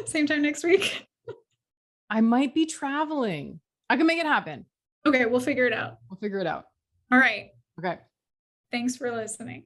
[SPEAKER 3] Same time next week.
[SPEAKER 2] I might be traveling. I can make it happen.
[SPEAKER 3] Okay, we'll figure it out.
[SPEAKER 2] We'll figure it out.
[SPEAKER 3] All right.
[SPEAKER 2] Okay.
[SPEAKER 3] Thanks for listening.